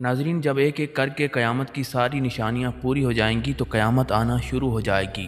ناظرین، جب ایک ایک کر کے قیامت کی ساری نشانیاں پوری ہو جائیں گی تو قیامت آنا شروع ہو جائے گی۔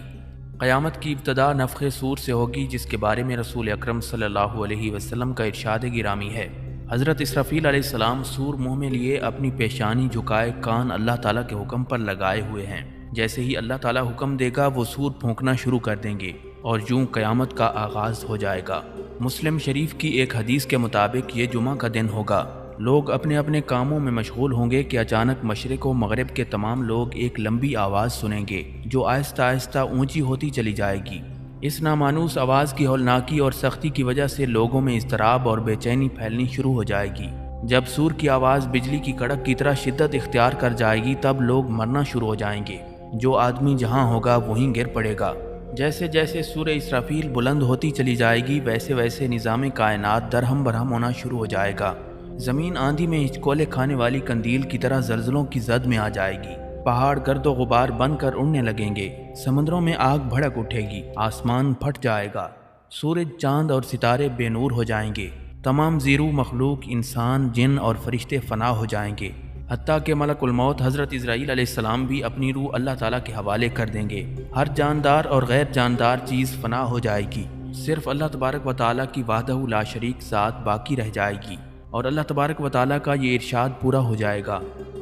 قیامت کی ابتدا نفخ صور سے ہوگی، جس کے بارے میں رسول اکرم صلی اللہ علیہ وسلم کا ارشاد گرامی ہے۔ حضرت اسرافیل علیہ السلام سور منہ میں لیے اپنی پیشانی جھکائے کان اللہ تعالیٰ کے حکم پر لگائے ہوئے ہیں۔ جیسے ہی اللہ تعالیٰ حکم دے گا وہ سور پھونکنا شروع کر دیں گے اور یوں قیامت کا آغاز ہو جائے گا۔ مسلم شریف کی ایک حدیث کے مطابق یہ جمعہ کا دن ہوگا۔ لوگ اپنے اپنے کاموں میں مشغول ہوں گے کہ اچانک مشرق و مغرب کے تمام لوگ ایک لمبی آواز سنیں گے جو آہستہ آہستہ اونچی ہوتی چلی جائے گی۔ اس نامانوس آواز کی ہولناکی اور سختی کی وجہ سے لوگوں میں اضطراب اور بے چینی پھیلنی شروع ہو جائے گی۔ جب سور کی آواز بجلی کی کڑک کی طرح شدت اختیار کر جائے گی تب لوگ مرنا شروع ہو جائیں گے۔ جو آدمی جہاں ہوگا وہیں گر پڑے گا۔ جیسے جیسے سورہ اسرافیل بلند ہوتی چلی جائے گی ویسے ویسے نظام کائنات درہم برہم ہونا شروع ہو جائے گا۔ زمین آندھی میں ہچکولے کھانے والی قندیل کی طرح زلزلوں کی زد میں آ جائے گی۔ پہاڑ گرد و غبار بن کر اڑنے لگیں گے، سمندروں میں آگ بھڑک اٹھے گی، آسمان پھٹ جائے گا، سورج چاند اور ستارے بے نور ہو جائیں گے، تمام زیرو مخلوق انسان جن اور فرشتے فنا ہو جائیں گے، حتیٰ کہ ملک الموت حضرت عزرائیل علیہ السلام بھی اپنی روح اللہ تعالیٰ کے حوالے کر دیں گے۔ ہر جاندار اور غیر جاندار چیز فنا ہو جائے گی، صرف اللہ تبارک و تعالیٰ کی وحدہ لا شریک ذات باقی رہ جائے گی، اور اللہ تبارک و تعالیٰ کا یہ ارشاد پورا ہو جائے گا۔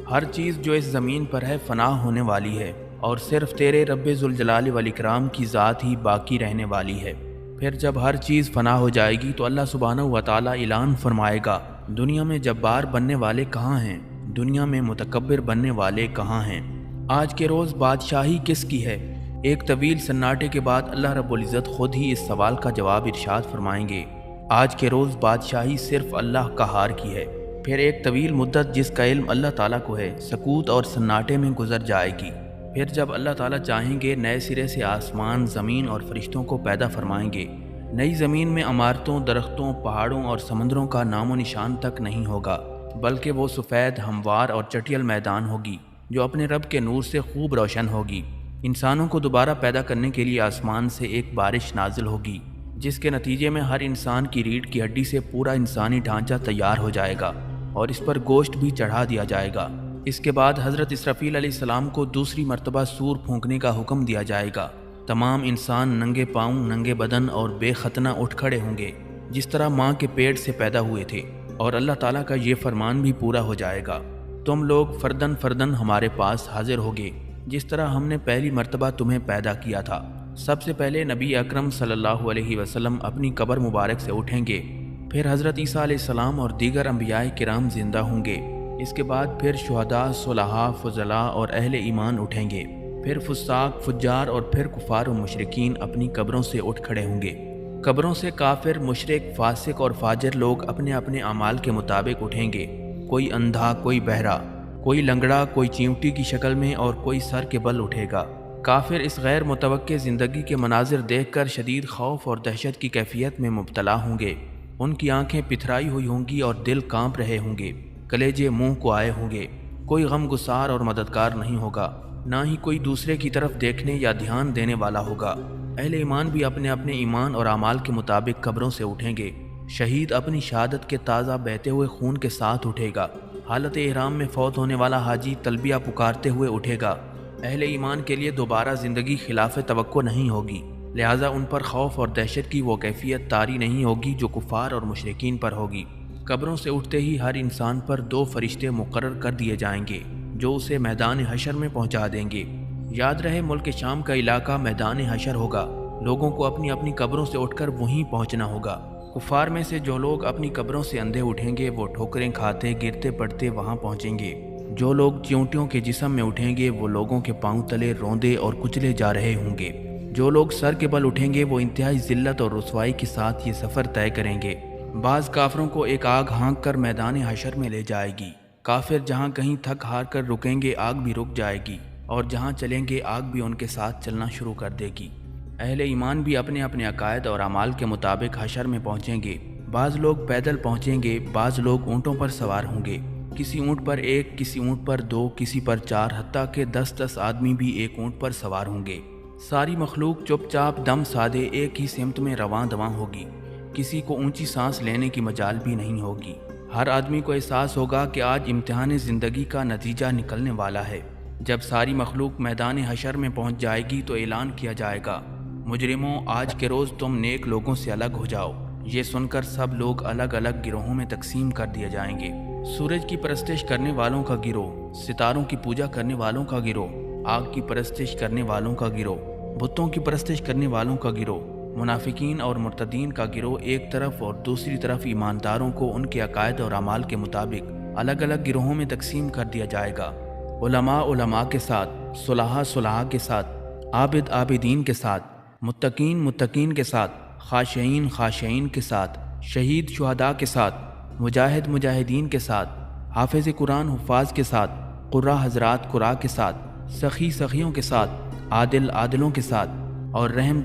ہر چیز جو اس زمین پر ہے فنا ہونے والی ہے اور صرف تیرے رب ذوالجلال والاکرام کی ذات ہی باقی رہنے والی ہے۔ پھر جب ہر چیز فنا ہو جائے گی تو اللہ سبحانہ و تعالیٰ اعلان فرمائے گا، دنیا میں جبار بننے والے کہاں ہیں؟ دنیا میں متکبر بننے والے کہاں ہیں؟ آج کے روز بادشاہی کس کی ہے؟ ایک طویل سناٹے کے بعد اللہ رب العزت خود ہی اس سوال کا جواب ارشاد فرمائیں گے، آج کے روز بادشاہی صرف اللہ قہار کی ہے۔ پھر ایک طویل مدت جس کا علم اللہ تعالیٰ کو ہے سکوت اور سناٹے میں گزر جائے گی۔ پھر جب اللہ تعالیٰ چاہیں گے نئے سرے سے آسمان، زمین اور فرشتوں کو پیدا فرمائیں گے۔ نئی زمین میں عمارتوں، درختوں، پہاڑوں اور سمندروں کا نام و نشان تک نہیں ہوگا، بلکہ وہ سفید، ہموار اور چٹیل میدان ہوگی جو اپنے رب کے نور سے خوب روشن ہوگی۔ انسانوں کو دوبارہ پیدا کرنے کے لیے آسمان سے ایک بارش نازل ہوگی جس کے نتیجے میں ہر انسان کی ریڑھ کی ہڈی سے پورا انسانی ڈھانچہ تیار ہو جائے گا اور اس پر گوشت بھی چڑھا دیا جائے گا۔ اس کے بعد حضرت اسرافیل علیہ السلام کو دوسری مرتبہ سور پھونکنے کا حکم دیا جائے گا۔ تمام انسان ننگے پاؤں، ننگے بدن اور بے ختنہ اٹھ کھڑے ہوں گے جس طرح ماں کے پیٹ سے پیدا ہوئے تھے، اور اللہ تعالیٰ کا یہ فرمان بھی پورا ہو جائے گا، تم لوگ فردن فردن ہمارے پاس حاضر ہوگے جس طرح ہم نے پہلی مرتبہ تمہیں پیدا کیا تھا۔ سب سے پہلے نبی اکرم صلی اللہ علیہ وسلم اپنی قبر مبارک سے اٹھیں گے، پھر حضرت عیسیٰ علیہ السلام اور دیگر انبیاء کرام زندہ ہوں گے۔ اس کے بعد پھر شہداء، صلحاء، فضلاء اور اہل ایمان اٹھیں گے، پھر فساق، فجار اور پھر کفار و مشرکین اپنی قبروں سے اٹھ کھڑے ہوں گے۔ قبروں سے کافر، مشرک، فاسق اور فاجر لوگ اپنے اپنے اعمال کے مطابق اٹھیں گے، کوئی اندھا، کوئی بہرا، کوئی لنگڑا، کوئی چیونٹی کی شکل میں اور کوئی سر کے بل اٹھے گا۔ کافر اس غیر متوقع زندگی کے مناظر دیکھ کر شدید خوف اور دہشت کی کیفیت میں مبتلا ہوں گے۔ ان کی آنکھیں پتھرائی ہوئی ہوں گی اور دل کانپ رہے ہوں گے، کلیجے منہ کو آئے ہوں گے۔ کوئی غم گسار اور مددگار نہیں ہوگا، نہ ہی کوئی دوسرے کی طرف دیکھنے یا دھیان دینے والا ہوگا۔ اہل ایمان بھی اپنے اپنے ایمان اور اعمال کے مطابق قبروں سے اٹھیں گے۔ شہید اپنی شہادت کے تازہ بہتے ہوئے خون کے ساتھ اٹھے گا۔ حالت احرام میں فوت ہونے والا حاجی تلبیہ پکارتے ہوئے اٹھے گا۔ اہل ایمان کے لیے دوبارہ زندگی خلاف توقع نہیں ہوگی، لہٰذا ان پر خوف اور دہشت کی وہ کیفیت طاری نہیں ہوگی جو کفار اور مشرکین پر ہوگی۔ قبروں سے اٹھتے ہی ہر انسان پر 2 فرشتے مقرر کر دیے جائیں گے جو اسے میدان حشر میں پہنچا دیں گے۔ یاد رہے ملک شام کا علاقہ میدان حشر ہوگا، لوگوں کو اپنی اپنی قبروں سے اٹھ کر وہیں پہنچنا ہوگا۔ کفار میں سے جو لوگ اپنی قبروں سے اندھے اٹھیں گے وہ ٹھوکریں کھاتے، گرتے پڑتے وہاں پہنچیں گے۔ جو لوگ چیونٹیوں کے جسم میں اٹھیں گے وہ لوگوں کے پاؤں تلے روندے اور کچلے جا رہے ہوں گے۔ جو لوگ سر کے بل اٹھیں گے وہ انتہائی ذلت اور رسوائی کے ساتھ یہ سفر طے کریں گے۔ بعض کافروں کو ایک آگ ہانک کر میدان حشر میں لے جائے گی۔ کافر جہاں کہیں تھک ہار کر رکیں گے آگ بھی رک جائے گی، اور جہاں چلیں گے آگ بھی ان کے ساتھ چلنا شروع کر دے گی۔ اہل ایمان بھی اپنے اپنے عقائد اور اعمال کے مطابق حشر میں پہنچیں گے۔ بعض لوگ پیدل پہنچیں گے، بعض لوگ اونٹوں پر سوار ہوں گے، کسی اونٹ پر 1، کسی اونٹ پر 2، کسی پر 4، حتیٰ کہ 10 آدمی بھی ایک اونٹ پر سوار ہوں گے۔ ساری مخلوق چپ چاپ دم سادے ایک ہی سمت میں رواں دواں ہوگی، کسی کو اونچی سانس لینے کی مجال بھی نہیں ہوگی۔ ہر آدمی کو احساس ہوگا کہ آج امتحان زندگی کا نتیجہ نکلنے والا ہے۔ جب ساری مخلوق میدان حشر میں پہنچ جائے گی تو اعلان کیا جائے گا، مجرموں آج کے روز تم نیک لوگوں سے الگ ہو جاؤ۔ یہ سن کر سب لوگ الگ الگ گروہوں میں تقسیم کر دیے جائیں گے۔ سورج کی پرستش کرنے والوں کا گروہ، ستاروں کی پوجا کرنے والوں کا گروہ، آگ کی پرستش کرنے والوں کا گروہ، بتوں کی پرستش کرنے والوں کا گروہ، منافقین اور مرتدین کا گروہ ایک طرف اور دوسری طرف ایمانداروں کو ان کے عقائد اور اعمال کے مطابق الگ الگ گروہوں میں تقسیم کر دیا جائے گا۔ علماء علماء کے ساتھ، صلحاء صلحاء کے ساتھ، عابد عابدین کے ساتھ، متقین متقین کے ساتھ، خاشعین خاشعین کے ساتھ، شہید شہداء کے ساتھ، مجاہد مجاہدین کے ساتھ، حافظ قرآن حفاظ کے ساتھ، قراء حضرات قراء کے ساتھ، سخی سخیوں کے ساتھ، عادل عادلوں کے ساتھ اور رحم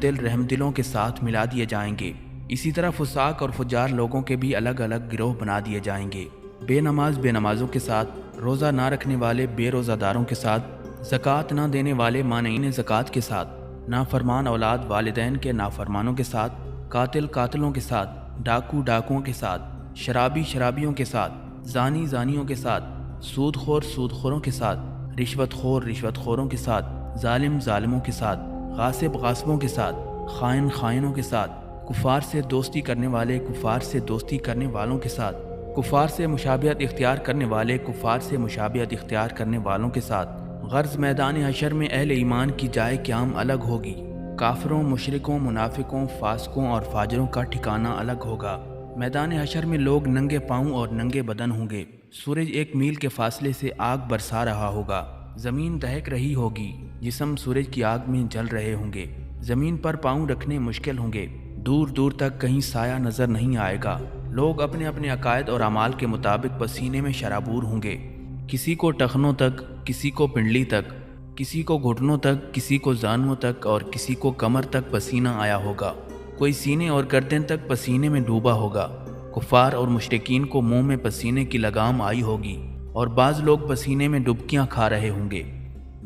دلوں کے ساتھ ملا دیے جائیں گے۔ اسی طرح فساق اور فجار لوگوں کے بھی الگ الگ گروہ بنا دیے جائیں گے۔ بے نماز بے نمازوں کے ساتھ، روزہ نہ رکھنے والے بے روزہ داروں کے ساتھ، زکوٰۃ نہ دینے والے مانعین زکوٰۃ کے ساتھ، نافرمان اولاد والدین کے نافرمانوں کے ساتھ، قاتل قاتلوں کے ساتھ، ڈاکو ڈاکوؤں کے ساتھ، شرابی شرابیوں کے ساتھ، زانی زانیوں کے ساتھ، سود خور سود خوروں کے ساتھ، رشوت خور رشوت خوروں کے ساتھ، ظالم ظالموں کے ساتھ، غاصب غاصبوں کے ساتھ، خائن خائنوں کے ساتھ، کفار سے دوستی کرنے والے کفار سے دوستی کرنے والوں کے ساتھ، کفار سے مشابہت اختیار کرنے والے کفار سے مشابہت اختیار کرنے والوں کے ساتھ۔ غرض میدان حشر میں اہل ایمان کی جائے قیام الگ ہوگی، کافروں مشرکوں منافقوں فاسقوں اور فاجروں کا ٹھکانہ الگ ہوگا۔ میدان حشر میں لوگ ننگے پاؤں اور ننگے بدن ہوں گے۔ سورج 1 میل کے فاصلے سے آگ برسا رہا ہوگا، زمین دہک رہی ہوگی، جسم سورج کی آگ میں جل رہے ہوں گے، زمین پر پاؤں رکھنے مشکل ہوں گے، دور دور تک کہیں سایہ نظر نہیں آئے گا۔ لوگ اپنے اپنے عقائد اور اعمال کے مطابق پسینے میں شرابور ہوں گے، کسی کو ٹخنوں تک، کسی کو پنڈلی تک، کسی کو گھٹنوں تک، کسی کو زانوں تک اور کسی کو کمر تک پسینہ آیا ہوگا، کوئی سینے اور گردن تک پسینے میں ڈوبا ہوگا۔ کفار اور مشرکین کو منہ میں پسینے کی لگام آئی ہوگی اور بعض لوگ پسینے میں ڈبکیاں کھا رہے ہوں گے۔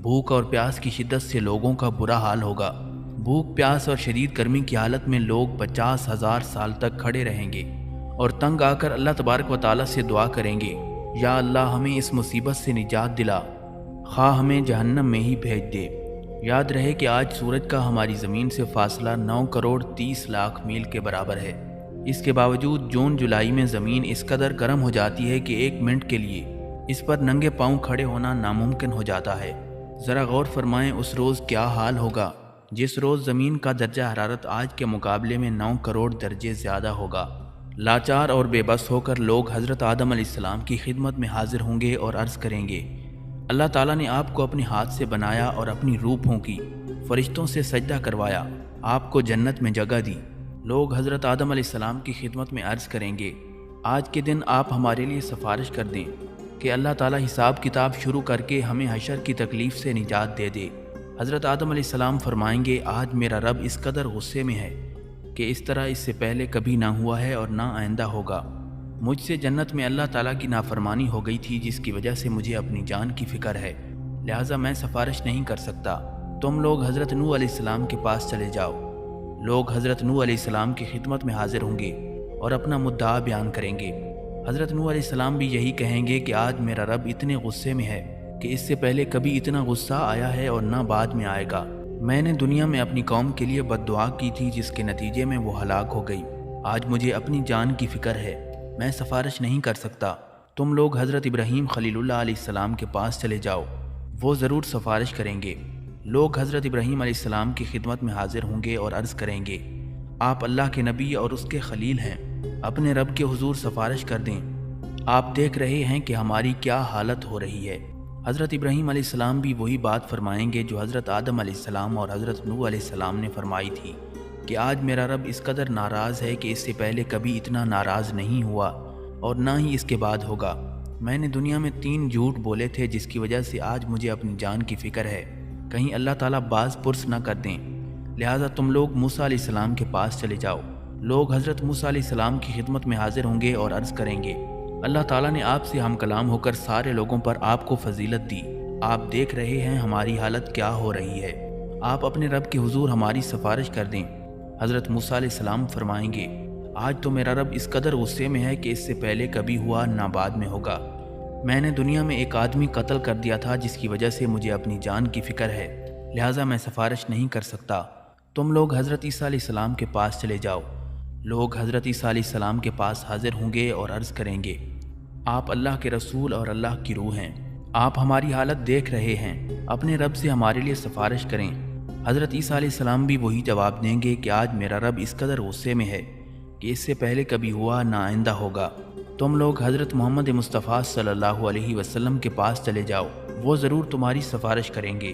بھوک اور پیاس کی شدت سے لوگوں کا برا حال ہوگا۔ بھوک پیاس اور شدید گرمی کی حالت میں لوگ 50,000 سال تک کھڑے رہیں گے اور تنگ آ کر اللہ تبارک و تعالیٰ سے دعا کریں گے، یا اللہ ہمیں اس مصیبت سے نجات دلا، خواہ ہمیں جہنم میں ہی بھیج دے۔ یاد رہے کہ آج سورج کا ہماری زمین سے فاصلہ 9,30,00,000 میل کے برابر ہے۔ اس کے باوجود جون جولائی میں زمین اس قدر گرم ہو جاتی ہے کہ 1 منٹ کے لیے اس پر ننگے پاؤں کھڑے ہونا ناممکن ہو جاتا ہے۔ ذرا غور فرمائیں اس روز کیا حال ہوگا جس روز زمین کا درجہ حرارت آج کے مقابلے میں 9 کروڑ درجے زیادہ ہوگا۔ لاچار اور بے بس ہو کر لوگ حضرت آدم علیہ السلام کی خدمت میں حاضر ہوں گے اور عرض کریں گے، اللہ تعالیٰ نے آپ کو اپنے ہاتھ سے بنایا اور اپنی روح پھونکی، فرشتوں سے سجدہ کروایا، آپ کو جنت میں جگہ دی۔ لوگ حضرت آدم علیہ السلام کی خدمت میں عرض کریں گے، آج کے دن آپ ہمارے لیے سفارش کر دیں کہ اللہ تعالیٰ حساب کتاب شروع کر کے ہمیں حشر کی تکلیف سے نجات دے دے۔ حضرت آدم علیہ السلام فرمائیں گے، آج میرا رب اس قدر غصے میں ہے کہ اس طرح اس سے پہلے کبھی نہ ہوا ہے اور نہ آئندہ ہوگا۔ مجھ سے جنت میں اللہ تعالیٰ کی نافرمانی ہو گئی تھی جس کی وجہ سے مجھے اپنی جان کی فکر ہے، لہٰذا میں سفارش نہیں کر سکتا۔ تم لوگ حضرت نوح علیہ السلام کے پاس چلے جاؤ۔ لوگ حضرت نوح علیہ السلام کی خدمت میں حاضر ہوں گے اور اپنا مدعا بیان کریں گے۔ حضرت نوح علیہ السلام بھی یہی کہیں گے کہ آج میرا رب اتنے غصے میں ہے کہ اس سے پہلے کبھی اتنا غصہ آیا ہے اور نہ بعد میں آئے گا۔ میں نے دنیا میں اپنی قوم کے لیے بد دعا کی تھی جس کے نتیجے میں وہ ہلاک ہو گئی۔ آج مجھے اپنی جان کی فکر ہے، میں سفارش نہیں کر سکتا۔ تم لوگ حضرت ابراہیم خلیل اللہ علیہ السلام کے پاس چلے جاؤ، وہ ضرور سفارش کریں گے۔ لوگ حضرت ابراہیم علیہ السلام کی خدمت میں حاضر ہوں گے اور عرض کریں گے، آپ اللہ کے نبی اور اس کے خلیل ہیں، اپنے رب کے حضور سفارش کر دیں۔ آپ دیکھ رہے ہیں کہ ہماری کیا حالت ہو رہی ہے۔ حضرت ابراہیم علیہ السلام بھی وہی بات فرمائیں گے جو حضرت آدم علیہ السلام اور حضرت نوح علیہ السلام نے فرمائی تھی کہ آج میرا رب اس قدر ناراض ہے کہ اس سے پہلے کبھی اتنا ناراض نہیں ہوا اور نہ ہی اس کے بعد ہوگا۔ میں نے دنیا میں 3 جھوٹ بولے تھے جس کی وجہ سے آج مجھے اپنی جان کی فکر ہے، کہیں اللہ تعالیٰ باز پرس نہ کر دیں، لہٰذا تم لوگ موسیٰ علیہ السلام کے پاس چلے جاؤ۔ لوگ حضرت موسیٰ علیہ السلام کی خدمت میں حاضر ہوں گے اور عرض کریں گے، اللہ تعالیٰ نے آپ سے ہم کلام ہو کر سارے لوگوں پر آپ کو فضیلت دی، آپ دیکھ رہے ہیں ہماری حالت کیا ہو رہی ہے، آپ اپنے رب کے حضور ہماری سفارش کر دیں۔ حضرت موسیٰ علیہ السلام فرمائیں گے، آج تو میرا رب اس قدر غصے میں ہے کہ اس سے پہلے کبھی ہوا نہ بعد میں ہوگا۔ میں نے دنیا میں ایک آدمی قتل کر دیا تھا جس کی وجہ سے مجھے اپنی جان کی فکر ہے، لہٰذا میں سفارش نہیں کر سکتا۔ تم لوگ حضرت عیسیٰ علیہ السلام کے پاس چلے جاؤ۔ لوگ حضرت عیسیٰ علیہ السلام کے پاس حاضر ہوں گے اور عرض کریں گے، آپ اللہ کے رسول اور اللہ کی روح ہیں، آپ ہماری حالت دیکھ رہے ہیں، اپنے رب سے ہمارے لیے سفارش کریں۔ حضرت عیسیٰ علیہ السلام بھی وہی جواب دیں گے کہ آج میرا رب اس قدر غصے میں ہے کہ اس سے پہلے کبھی ہوا نہ آئندہ ہوگا۔ تم لوگ حضرت محمد مصطفیٰ صلی اللہ علیہ وسلم کے پاس چلے جاؤ، وہ ضرور تمہاری سفارش کریں گے۔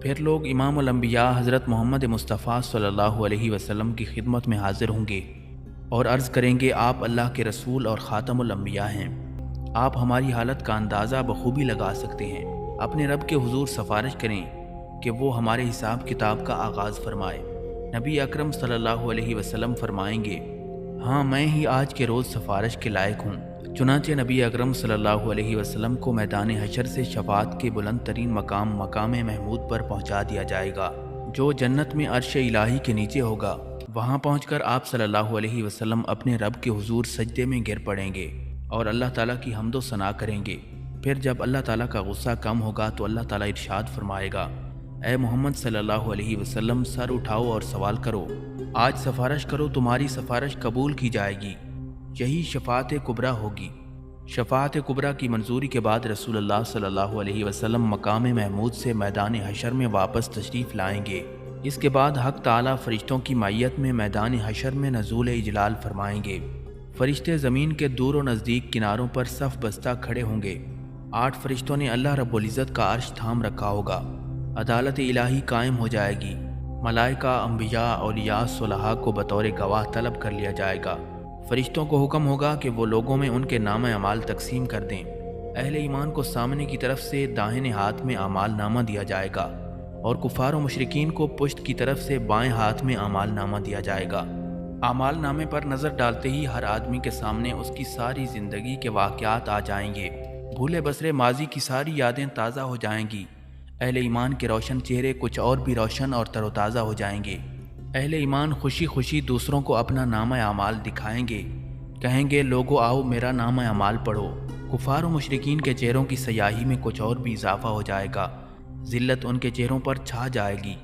پھر لوگ امام الانبیاء حضرت محمد مصطفیٰ صلی اللہ علیہ وسلم کی خدمت میں حاضر ہوں گے اور عرض کریں گے، آپ اللہ کے رسول اور خاتم الانبیاء ہیں، آپ ہماری حالت کا اندازہ بخوبی لگا سکتے ہیں، اپنے رب کے حضور سفارش کریں کہ وہ ہمارے حساب کتاب کا آغاز فرمائے۔ نبی اکرم صلی اللہ علیہ وسلم فرمائیں گے، ہاں میں ہی آج کے روز سفارش کے لائق ہوں۔ چنانچہ نبی اکرم صلی اللہ علیہ وسلم کو میدان حشر سے شفاعت کے بلند ترین مقام محمود پر پہنچا دیا جائے گا، جو جنت میں عرش الہی کے نیچے ہوگا۔ وہاں پہنچ کر آپ صلی اللہ علیہ وسلم اپنے رب کے حضور سجدے میں گر پڑیں گے اور اللہ تعالیٰ کی حمد و ثنا کریں گے۔ پھر جب اللہ تعالیٰ کا غصہ کم ہوگا تو اللہ تعالیٰ ارشاد فرمائے گا، اے محمد صلی اللہ علیہ وسلم سر اٹھاؤ اور سوال کرو، آج سفارش کرو، تمہاری سفارش قبول کی جائے گی۔ یہی شفاعت کبریٰ ہوگی۔ شفاعت کبریٰ کی منظوری کے بعد رسول اللہ صلی اللہ علیہ وسلم مقام محمود سے میدان حشر میں واپس تشریف لائیں گے۔ اس کے بعد حق تعالیٰ فرشتوں کی معیت میں میدان حشر میں نزول اجلال فرمائیں گے۔ فرشتے زمین کے دور و نزدیک کناروں پر صف بستہ کھڑے ہوں گے۔ 8 فرشتوں نے اللہ رب العزت کا عرش تھام رکھا ہوگا۔ عدالت الہی قائم ہو جائے گی۔ ملائکہ، انبیاء، اولیاء، صلحاء کو بطور گواہ طلب کر لیا جائے گا۔ فرشتوں کو حکم ہوگا کہ وہ لوگوں میں ان کے نام اعمال تقسیم کر دیں۔ اہل ایمان کو سامنے کی طرف سے داہنے ہاتھ میں اعمال نامہ دیا جائے گا اور کفار و مشرکین کو پشت کی طرف سے بائیں ہاتھ میں اعمال نامہ دیا جائے گا۔ اعمال نامے پر نظر ڈالتے ہی ہر آدمی کے سامنے اس کی ساری زندگی کے واقعات آ جائیں گے۔ بھولے بسرے ماضی کی ساری یادیں تازہ ہو جائیں گی۔ اہل ایمان کے روشن چہرے کچھ اور بھی روشن اور تر و تازہ ہو جائیں گے۔ اہل ایمان خوشی خوشی دوسروں کو اپنا نامہ اعمال دکھائیں گے، کہیں گے لوگو آؤ میرا نامہ اعمال پڑھو۔ کفار و مشرکین کے چہروں کی سیاہی میں کچھ اور بھی اضافہ ہو جائے گا۔ ذلت ان کے چہروں پر چھا جائے گی۔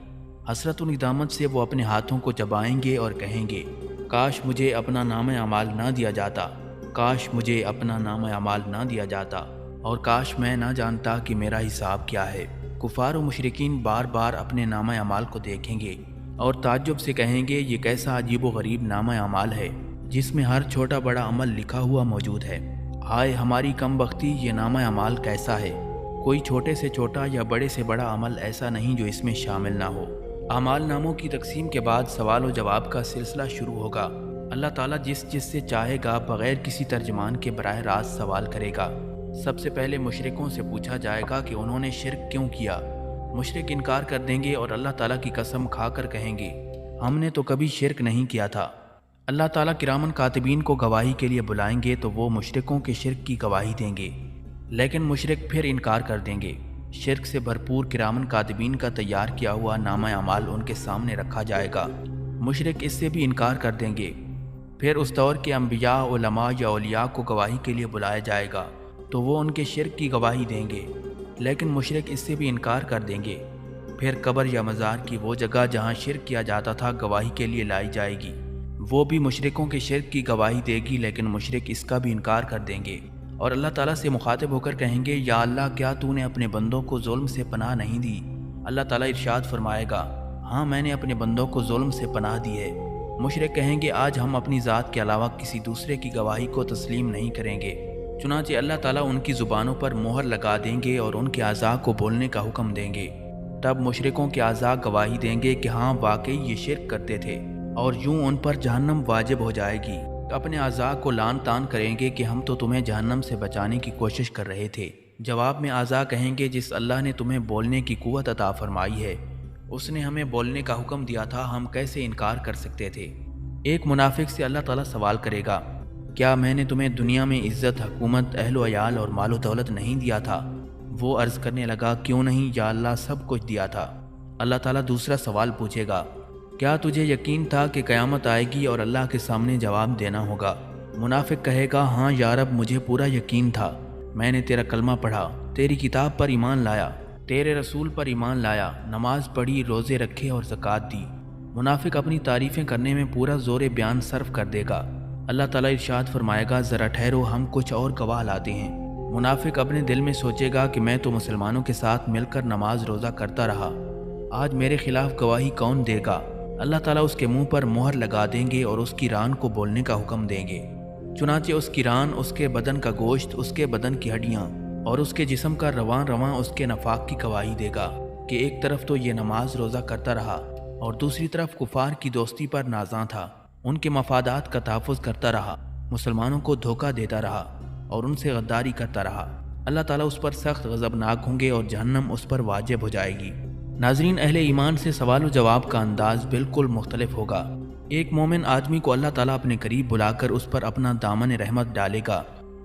حسرت و ندامت سے وہ اپنے ہاتھوں کو چبائیں گے اور کہیں گے، کاش مجھے اپنا نامہ اعمال نہ دیا جاتا، کاش مجھے اپنا نامہ اعمال نہ دیا جاتا، اور کاش میں نہ جانتا کہ میرا حساب کیا ہے۔ کفار و مشرکین بار بار اپنے نامہ اعمال کو دیکھیں گے اور تعجب سے کہیں گے، یہ کیسا عجیب و غریب نامہ اعمال ہے جس میں ہر چھوٹا بڑا عمل لکھا ہوا موجود ہے۔ ہائے ہماری کم بختی، یہ نامہ اعمال کیسا ہے؟ کوئی چھوٹے سے چھوٹا یا بڑے سے بڑا عمل ایسا نہیں جو اس میں شامل نہ ہو۔ اعمال ناموں کی تقسیم کے بعد سوال و جواب کا سلسلہ شروع ہوگا۔ اللہ تعالیٰ جس سے چاہے گا بغیر کسی ترجمان کے براہ راست سوال کرے گا۔ سب سے پہلے مشرکوں سے پوچھا جائے گا کہ انہوں نے شرک کیوں کیا۔ مشرک انکار کر دیں گے اور اللہ تعالیٰ کی قسم کھا کر کہیں گے، ہم نے تو کبھی شرک نہیں کیا تھا۔ اللہ تعالیٰ کرامن کاتبین کو گواہی کے لیے بلائیں گے تو وہ مشرکوں کے شرک کی گواہی دیں گے، لیکن مشرک پھر انکار کر دیں گے۔ شرک سے بھرپور کرامن کاتبین کا تیار کیا ہوا نامہ اعمال ان کے سامنے رکھا جائے گا۔ مشرک اس سے بھی انکار کر دیں گے۔ پھر اس دور کے انبیاء، علماء یا اولیاء کو گواہی کے لیے بلایا جائے گا تو وہ ان کے شرک کی گواہی دیں گے، لیکن مشرک اس سے بھی انکار کر دیں گے۔ پھر قبر یا مزار کی وہ جگہ جہاں شرک کیا جاتا تھا گواہی کے لیے لائی جائے گی، وہ بھی مشرکوں کے شرک کی گواہی دے گی، لیکن مشرک اس کا بھی انکار کر دیں گے اور اللہ تعالیٰ سے مخاطب ہو کر کہیں گے، یا اللہ کیا تو نے اپنے بندوں کو ظلم سے پناہ نہیں دی؟ اللہ تعالیٰ ارشاد فرمائے گا، ہاں میں نے اپنے بندوں کو ظلم سے پناہ دی ہے۔ مشرک کہیں گے، آج ہم اپنی ذات کے علاوہ کسی دوسرے کی گواہی کو تسلیم نہیں کریں گے۔ چنانچہ اللہ تعالیٰ ان کی زبانوں پر مہر لگا دیں گے اور ان کے اعضاء کو بولنے کا حکم دیں گے۔ تب مشرکوں کے اعضاء گواہی دیں گے کہ ہاں واقعی یہ شرک کرتے تھے، اور یوں ان پر جہنم واجب ہو جائے گی۔ اپنے اعضاء کو لعن طعن کریں گے کہ ہم تو تمہیں جہنم سے بچانے کی کوشش کر رہے تھے۔ جواب میں اعضاء کہیں گے، جس اللہ نے تمہیں بولنے کی قوت عطا فرمائی ہے اس نے ہمیں بولنے کا حکم دیا تھا، ہم کیسے انکار کر سکتے تھے؟ ایک منافق سے اللہ تعالیٰ سوال کرے گا، کیا میں نے تمہیں دنیا میں عزت، حکومت، اہل و عیال اور مال و دولت نہیں دیا تھا؟ وہ عرض کرنے لگا، کیوں نہیں یا اللہ، سب کچھ دیا تھا۔ اللہ تعالیٰ دوسرا سوال پوچھے گا، کیا تجھے یقین تھا کہ قیامت آئے گی اور اللہ کے سامنے جواب دینا ہوگا؟ منافق کہے گا ہاں یا رب مجھے پورا یقین تھا، میں نے تیرا کلمہ پڑھا، تیری کتاب پر ایمان لایا، تیرے رسول پر ایمان لایا، نماز پڑھی، روزے رکھے اور زکوٰۃ دی۔ منافق اپنی تعریفیں کرنے میں پورا زور بیان صرف کر دے گا۔ اللہ تعالیٰ ارشاد فرمائے گا ذرا ٹھہرو، ہم کچھ اور گواہ لاتے ہیں۔ منافق اپنے دل میں سوچے گا کہ میں تو مسلمانوں کے ساتھ مل کر نماز روزہ کرتا رہا، آج میرے خلاف گواہی کون دے گا؟ اللہ تعالیٰ اس کے منہ پر مہر لگا دیں گے اور اس کی ران کو بولنے کا حکم دیں گے۔ چنانچہ اس کی ران، اس کے بدن کا گوشت، اس کے بدن کی ہڈیاں اور اس کے جسم کا رواں رواں اس کے نفاق کی گواہی دے گا کہ ایک طرف تو یہ نماز روزہ کرتا رہا اور دوسری طرف کفار کی دوستی پر نازاں تھا، ان کے مفادات کا تحفظ کرتا رہا، مسلمانوں کو دھوکہ دیتا رہا اور ان سے غداری کرتا رہا۔ اللہ تعالیٰ اس پر سخت غضبناک ہوں گے اور جہنم اس پر واجب ہو جائے گی۔ ناظرین، اہل ایمان سے سوال و جواب کا انداز بالکل مختلف ہوگا۔ ایک مومن آدمی کو اللہ تعالیٰ اپنے قریب بلا کر اس پر اپنا دامن رحمت ڈالے گا۔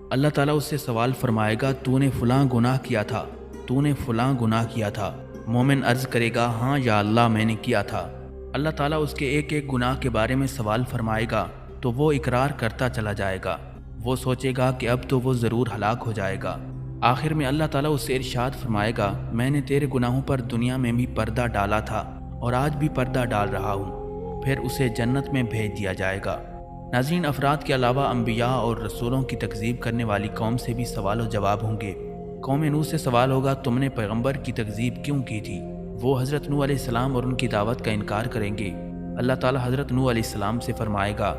اللہ تعالیٰ اس سے سوال فرمائے گا تو نے فلاں گناہ کیا تھا، تو نے فلاں گناہ کیا تھا؟ مومن عرض کرے گا ہاں یا اللہ میں نے کیا تھا۔ اللہ تعالیٰ اس کے ایک ایک گناہ کے بارے میں سوال فرمائے گا تو وہ اقرار کرتا چلا جائے گا۔ وہ سوچے گا کہ اب تو وہ ضرور ہلاک ہو جائے گا۔ آخر میں اللہ تعالیٰ اس سے ارشاد فرمائے گا میں نے تیرے گناہوں پر دنیا میں بھی پردہ ڈالا تھا اور آج بھی پردہ ڈال رہا ہوں، پھر اسے جنت میں بھیج دیا جائے گا۔ ناظرین، افراد کے علاوہ انبیاء اور رسولوں کی تکذیب کرنے والی قوم سے بھی سوال و جواب ہوں گے۔ قوم نوح سے سوال ہوگا تم نے پیغمبر کی تکذیب کیوں کی تھی؟ وہ حضرت نوح علیہ السلام اور ان کی دعوت کا انکار کریں گے۔ اللہ تعالیٰ حضرت نوح علیہ السلام سے فرمائے گا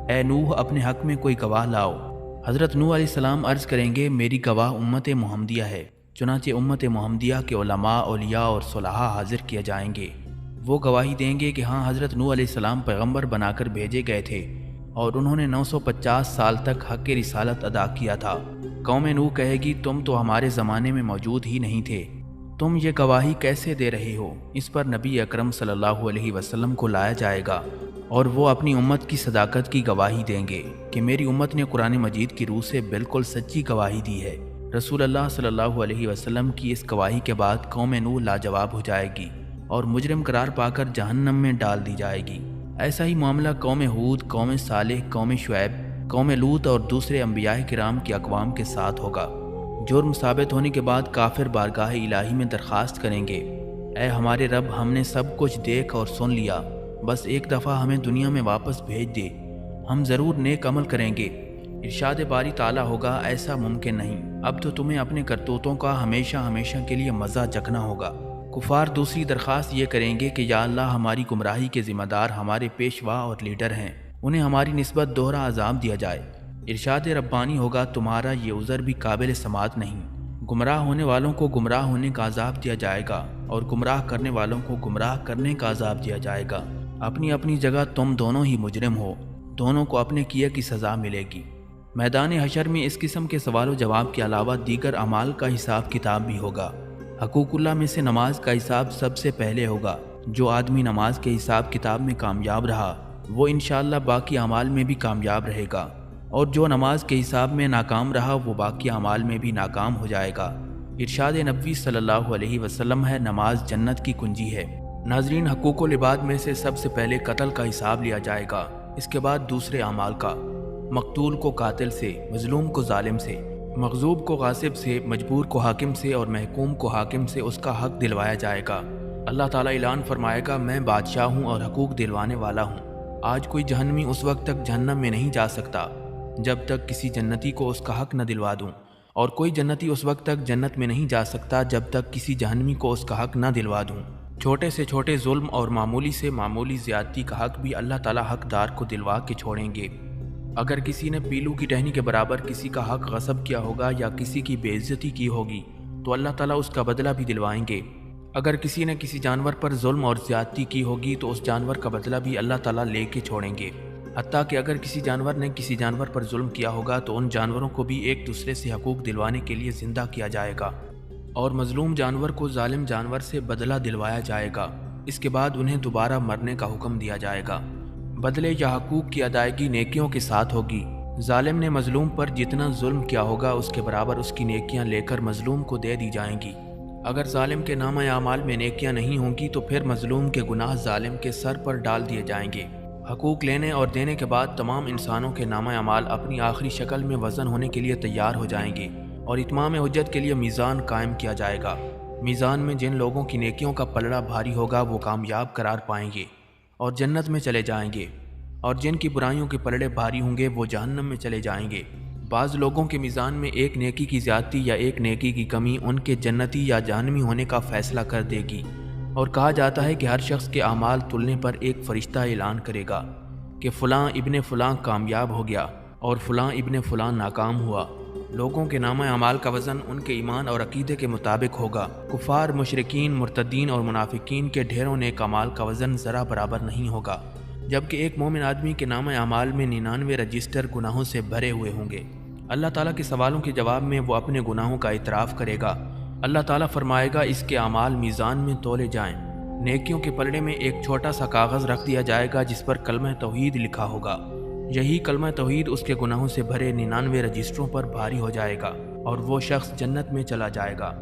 اے نوح اپنے حق میں کوئی گواہ لاؤ۔ حضرت نوح علیہ السلام عرض کریں گے میری گواہ امت محمدیہ ہے۔ چنانچہ امت محمدیہ کے علماء، اولیاء اور صلحاء حاضر کیے جائیں گے۔ وہ گواہی دیں گے کہ ہاں حضرت نوح علیہ السلام پیغمبر بنا کر بھیجے گئے تھے اور انہوں نے 950 سال تک حق رسالت ادا کیا تھا۔ قوم نوح کہے گی تم تو ہمارے زمانے میں موجود ہی نہیں تھے، تم یہ گواہی کیسے دے رہے ہو؟ اس پر نبی اکرم صلی اللہ علیہ وسلم کو لایا جائے گا اور وہ اپنی امت کی صداقت کی گواہی دیں گے کہ میری امت نے قرآن مجید کی روح سے بالکل سچی گواہی دی ہے۔ رسول اللہ صلی اللہ علیہ وسلم کی اس گواہی کے بعد قوم نوح لاجواب ہو جائے گی اور مجرم قرار پا کر جہنم میں ڈال دی جائے گی۔ ایسا ہی معاملہ قوم ہود، قوم صالح، قوم شعیب، قوم لوط اور دوسرے انبیاء کرام کی اقوام کے ساتھ ہوگا۔ جرم ثابت ہونے کے بعد کافر بارگاہ الہی میں درخواست کریں گے اے ہمارے رب ہم نے سب کچھ دیکھ اور سن لیا، بس ایک دفعہ ہمیں دنیا میں واپس بھیج دے، ہم ضرور نیک عمل کریں گے۔ ارشاد باری تعالیٰ ہوگا ایسا ممکن نہیں، اب تو تمہیں اپنے کرتوتوں کا ہمیشہ ہمیشہ کے لیے مزہ چکھنا ہوگا۔ کفار دوسری درخواست یہ کریں گے کہ یا اللہ ہماری گمراہی کے ذمہ دار ہمارے پیشوا اور لیڈر ہیں، انہیں ہماری نسبت دوہرا عذاب دیا جائے۔ ارشاد ربانی ہوگا تمہارا یہ عذر بھی قابل سماعت نہیں، گمراہ ہونے والوں کو گمراہ ہونے کا عذاب دیا جائے گا اور گمراہ کرنے والوں کو گمراہ کرنے کا عذاب دیا جائے گا۔ اپنی اپنی جگہ تم دونوں ہی مجرم ہو، دونوں کو اپنے کیے کی سزا ملے گی۔ میدان حشر میں اس قسم کے سوال و جواب کے علاوہ دیگر اعمال کا حساب کتاب بھی ہوگا۔ حقوق اللہ میں سے نماز کا حساب سب سے پہلے ہوگا۔ جو آدمی نماز کے حساب کتاب میں کامیاب رہا وہ انشاءاللہ باقی اعمال میں بھی کامیاب رہے گا، اور جو نماز کے حساب میں ناکام رہا وہ باقی اعمال میں بھی ناکام ہو جائے گا۔ ارشاد نبوی صلی اللہ علیہ وسلم ہے نماز جنت کی کنجی ہے۔ ناظرین، حقوق العباد میں سے سب سے پہلے قتل کا حساب لیا جائے گا، اس کے بعد دوسرے اعمال کا۔ مقتول کو قاتل سے، مظلوم کو ظالم سے، مغصوب کو غاصب سے، مجبور کو حاکم سے اور محکوم کو حاکم سے اس کا حق دلوایا جائے گا۔ اللہ تعالیٰ اعلان فرمائے گا میں بادشاہ ہوں اور حقوق دلوانے والا ہوں۔ آج کوئی جہنمی اس وقت تک جہنم میں نہیں جا سکتا جب تک کسی جنتی کو اس کا حق نہ دلوا دوں، اور کوئی جنتی اس وقت تک جنت میں نہیں جا سکتا جب تک کسی جہنمی کو اس کا حق نہ دلوا دوں۔ چھوٹے سے چھوٹے ظلم اور معمولی سے معمولی زیادتی کا حق بھی اللہ تعالیٰ حقدار کو دلوا کے چھوڑیں گے۔ اگر کسی نے پیلو کی ٹہنی کے برابر کسی کا حق غصب کیا ہوگا یا کسی کی بے عزتی کی ہوگی تو اللہ تعالیٰ اس کا بدلہ بھی دلوائیں گے۔ اگر کسی نے کسی جانور پر ظلم اور زیادتی کی ہوگی تو اس جانور کا بدلہ بھی اللہ تعالیٰ لے کے چھوڑیں گے۔ حتیٰ کہ اگر کسی جانور نے کسی جانور پر ظلم کیا ہوگا تو ان جانوروں کو بھی ایک دوسرے سے حقوق دلوانے کے لیے زندہ کیا جائے گا اور مظلوم جانور کو ظالم جانور سے بدلہ دلوایا جائے گا۔ اس کے بعد انہیں دوبارہ مرنے کا حکم دیا جائے گا۔ بدلے یا حقوق کی ادائیگی نیکیوں کے ساتھ ہوگی۔ ظالم نے مظلوم پر جتنا ظلم کیا ہوگا اس کے برابر اس کی نیکیاں لے کر مظلوم کو دے دی جائیں گی۔ اگر ظالم کے نامہ اعمال میں نیکیاں نہیں ہوں گی تو پھر مظلوم کے گناہ ظالم کے سر پر ڈال دیے جائیں گے۔ حقوق لینے اور دینے کے بعد تمام انسانوں کے نامہ اعمال اپنی آخری شکل میں وزن ہونے کے لیے تیار ہو جائیں گے اور اتمام حجت کے لیے میزان قائم کیا جائے گا۔ میزان میں جن لوگوں کی نیکیوں کا پلڑا بھاری ہوگا وہ کامیاب قرار پائیں گے اور جنت میں چلے جائیں گے، اور جن کی برائیوں کے پلڑے بھاری ہوں گے وہ جہنم میں چلے جائیں گے۔ بعض لوگوں کے میزان میں ایک نیکی کی زیادتی یا ایک نیکی کی کمی ان کے جنتی یا جہنمی ہونے کا فیصلہ کر دے گی، اور کہا جاتا ہے کہ ہر شخص کے اعمال تلنے پر ایک فرشتہ اعلان کرے گا کہ فلاں ابن فلاں کامیاب ہو گیا اور فلاں ابن فلاں ناکام ہوا۔ لوگوں کے نامہ اعمال کا وزن ان کے ایمان اور عقیدے کے مطابق ہوگا۔ کفار، مشرکین، مرتدین اور منافقین کے ڈھیروں نیک اعمال کا وزن ذرا برابر نہیں ہوگا، جبکہ ایک مومن آدمی کے نامہ اعمال میں 99 رجسٹر گناہوں سے بھرے ہوئے ہوں گے۔ اللہ تعالیٰ کے سوالوں کے جواب میں وہ اپنے گناہوں کا اعتراف کرے گا۔ اللہ تعالیٰ فرمائے گا اس کے اعمال میزان میں تولے جائیں۔ نیکیوں کے پلڑے میں ایک چھوٹا سا کاغذ رکھ دیا جائے گا جس پر کلمہ توحید لکھا ہوگا۔ یہی کلمہ توحید اس کے گناہوں سے بھرے 99 رجسٹروں پر بھاری ہو جائے گا اور وہ شخص جنت میں چلا جائے گا۔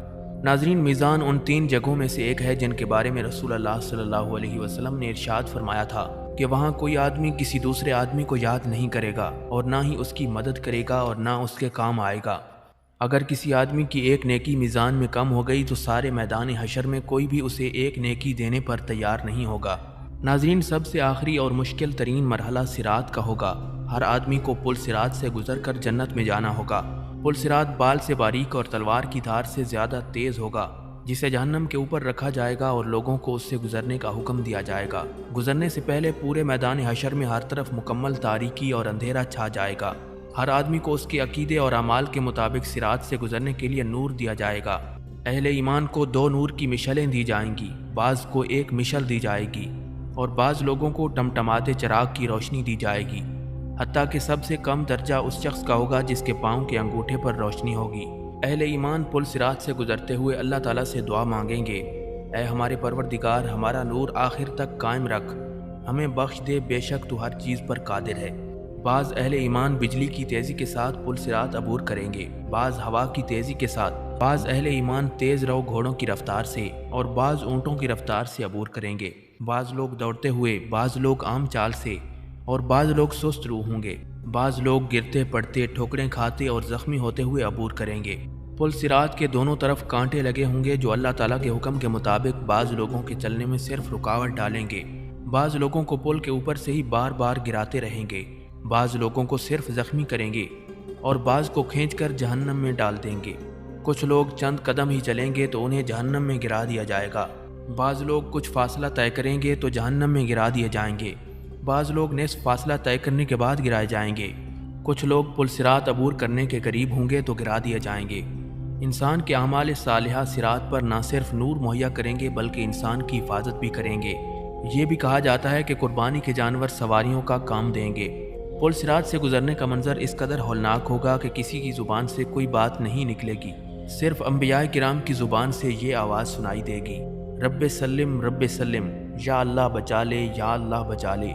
ناظرین، میزان ان 3 جگہوں میں سے ایک ہے جن کے بارے میں رسول اللہ صلی اللہ علیہ وسلم نے ارشاد فرمایا تھا کہ وہاں کوئی آدمی کسی دوسرے آدمی کو یاد نہیں کرے گا اور نہ ہی اس کی مدد کرے گا اور نہ اس کے کام آئے گا۔ اگر کسی آدمی کی ایک نیکی میزان میں کم ہو گئی تو سارے میدان حشر میں کوئی بھی اسے ایک نیکی دینے پر تیار نہیں ہوگا۔ ناظرین، سب سے آخری اور مشکل ترین مرحلہ صراط کا ہوگا۔ ہر آدمی کو پل صراط سے گزر کر جنت میں جانا ہوگا۔ پل صراط بال سے باریک اور تلوار کی دھار سے زیادہ تیز ہوگا، جسے جہنم کے اوپر رکھا جائے گا اور لوگوں کو اس سے گزرنے کا حکم دیا جائے گا۔ گزرنے سے پہلے پورے میدان حشر میں ہر طرف مکمل تاریکی اور اندھیرا چھا جائے گا۔ ہر آدمی کو اس کے عقیدے اور اعمال کے مطابق صراط سے گزرنے کے لیے نور دیا جائے گا۔ اہل ایمان کو 2 نور کی مشعلیں دی جائیں گی، بعض کو 1 مشعل دی جائے گی اور بعض لوگوں کو ٹمٹماتے چراغ کی روشنی دی جائے گی، حتیٰ کہ سب سے کم درجہ اس شخص کا ہوگا جس کے پاؤں کے انگوٹھے پر روشنی ہوگی۔ اہل ایمان پل صراط سے گزرتے ہوئے اللہ تعالیٰ سے دعا مانگیں گے، اے ہمارے پروردگار، ہمارا نور آخر تک قائم رکھ، ہمیں بخش دے، بے شک تو ہر چیز پر قادر ہے۔ بعض اہل ایمان بجلی کی تیزی کے ساتھ پل صراط عبور کریں گے، بعض ہوا کی تیزی کے ساتھ، بعض اہل ایمان تیز رو گھوڑوں کی رفتار سے اور بعض اونٹوں کی رفتار سے عبور کریں گے، بعض لوگ دوڑتے ہوئے، بعض لوگ عام چال سے اور بعض لوگ سست روح ہوں گے، بعض لوگ گرتے پڑتے، ٹھوکریں کھاتے اور زخمی ہوتے ہوئے عبور کریں گے۔ پل صراط کے دونوں طرف کانٹے لگے ہوں گے جو اللہ تعالیٰ کے حکم کے مطابق بعض لوگوں کے چلنے میں صرف رکاوٹ ڈالیں گے، بعض لوگوں کو پل کے اوپر سے ہی بار بار گراتے رہیں گے، بعض لوگوں کو صرف زخمی کریں گے اور بعض کو کھینچ کر جہنم میں ڈال دیں گے۔ کچھ لوگ چند قدم ہی چلیں گے تو انہیں جہنم میں گرا دیا جائے گا، بعض لوگ کچھ فاصلہ طے کریں گے تو جہنم میں گرا دیے جائیں گے، بعض لوگ نصف فاصلہ طے کرنے کے بعد گرائے جائیں گے، کچھ لوگ پل صراط عبور کرنے کے قریب ہوں گے تو گرا دیے جائیں گے۔ انسان کے اعمال صالحہ صراط پر نہ صرف نور مہیا کریں گے بلکہ انسان کی حفاظت بھی کریں گے۔ یہ بھی کہا جاتا ہے کہ قربانی کے جانور سواریوں کا کام دیں گے۔ پل صراط سے گزرنے کا منظر اس قدر ہولناک ہوگا کہ کسی کی زبان سے کوئی بات نہیں نکلے گی، صرف انبیاء کرام کی زبان سے یہ آواز سنائی دے گی، رب سلم رب سلم، یا اللہ بچا لے، یا اللہ بچا لے۔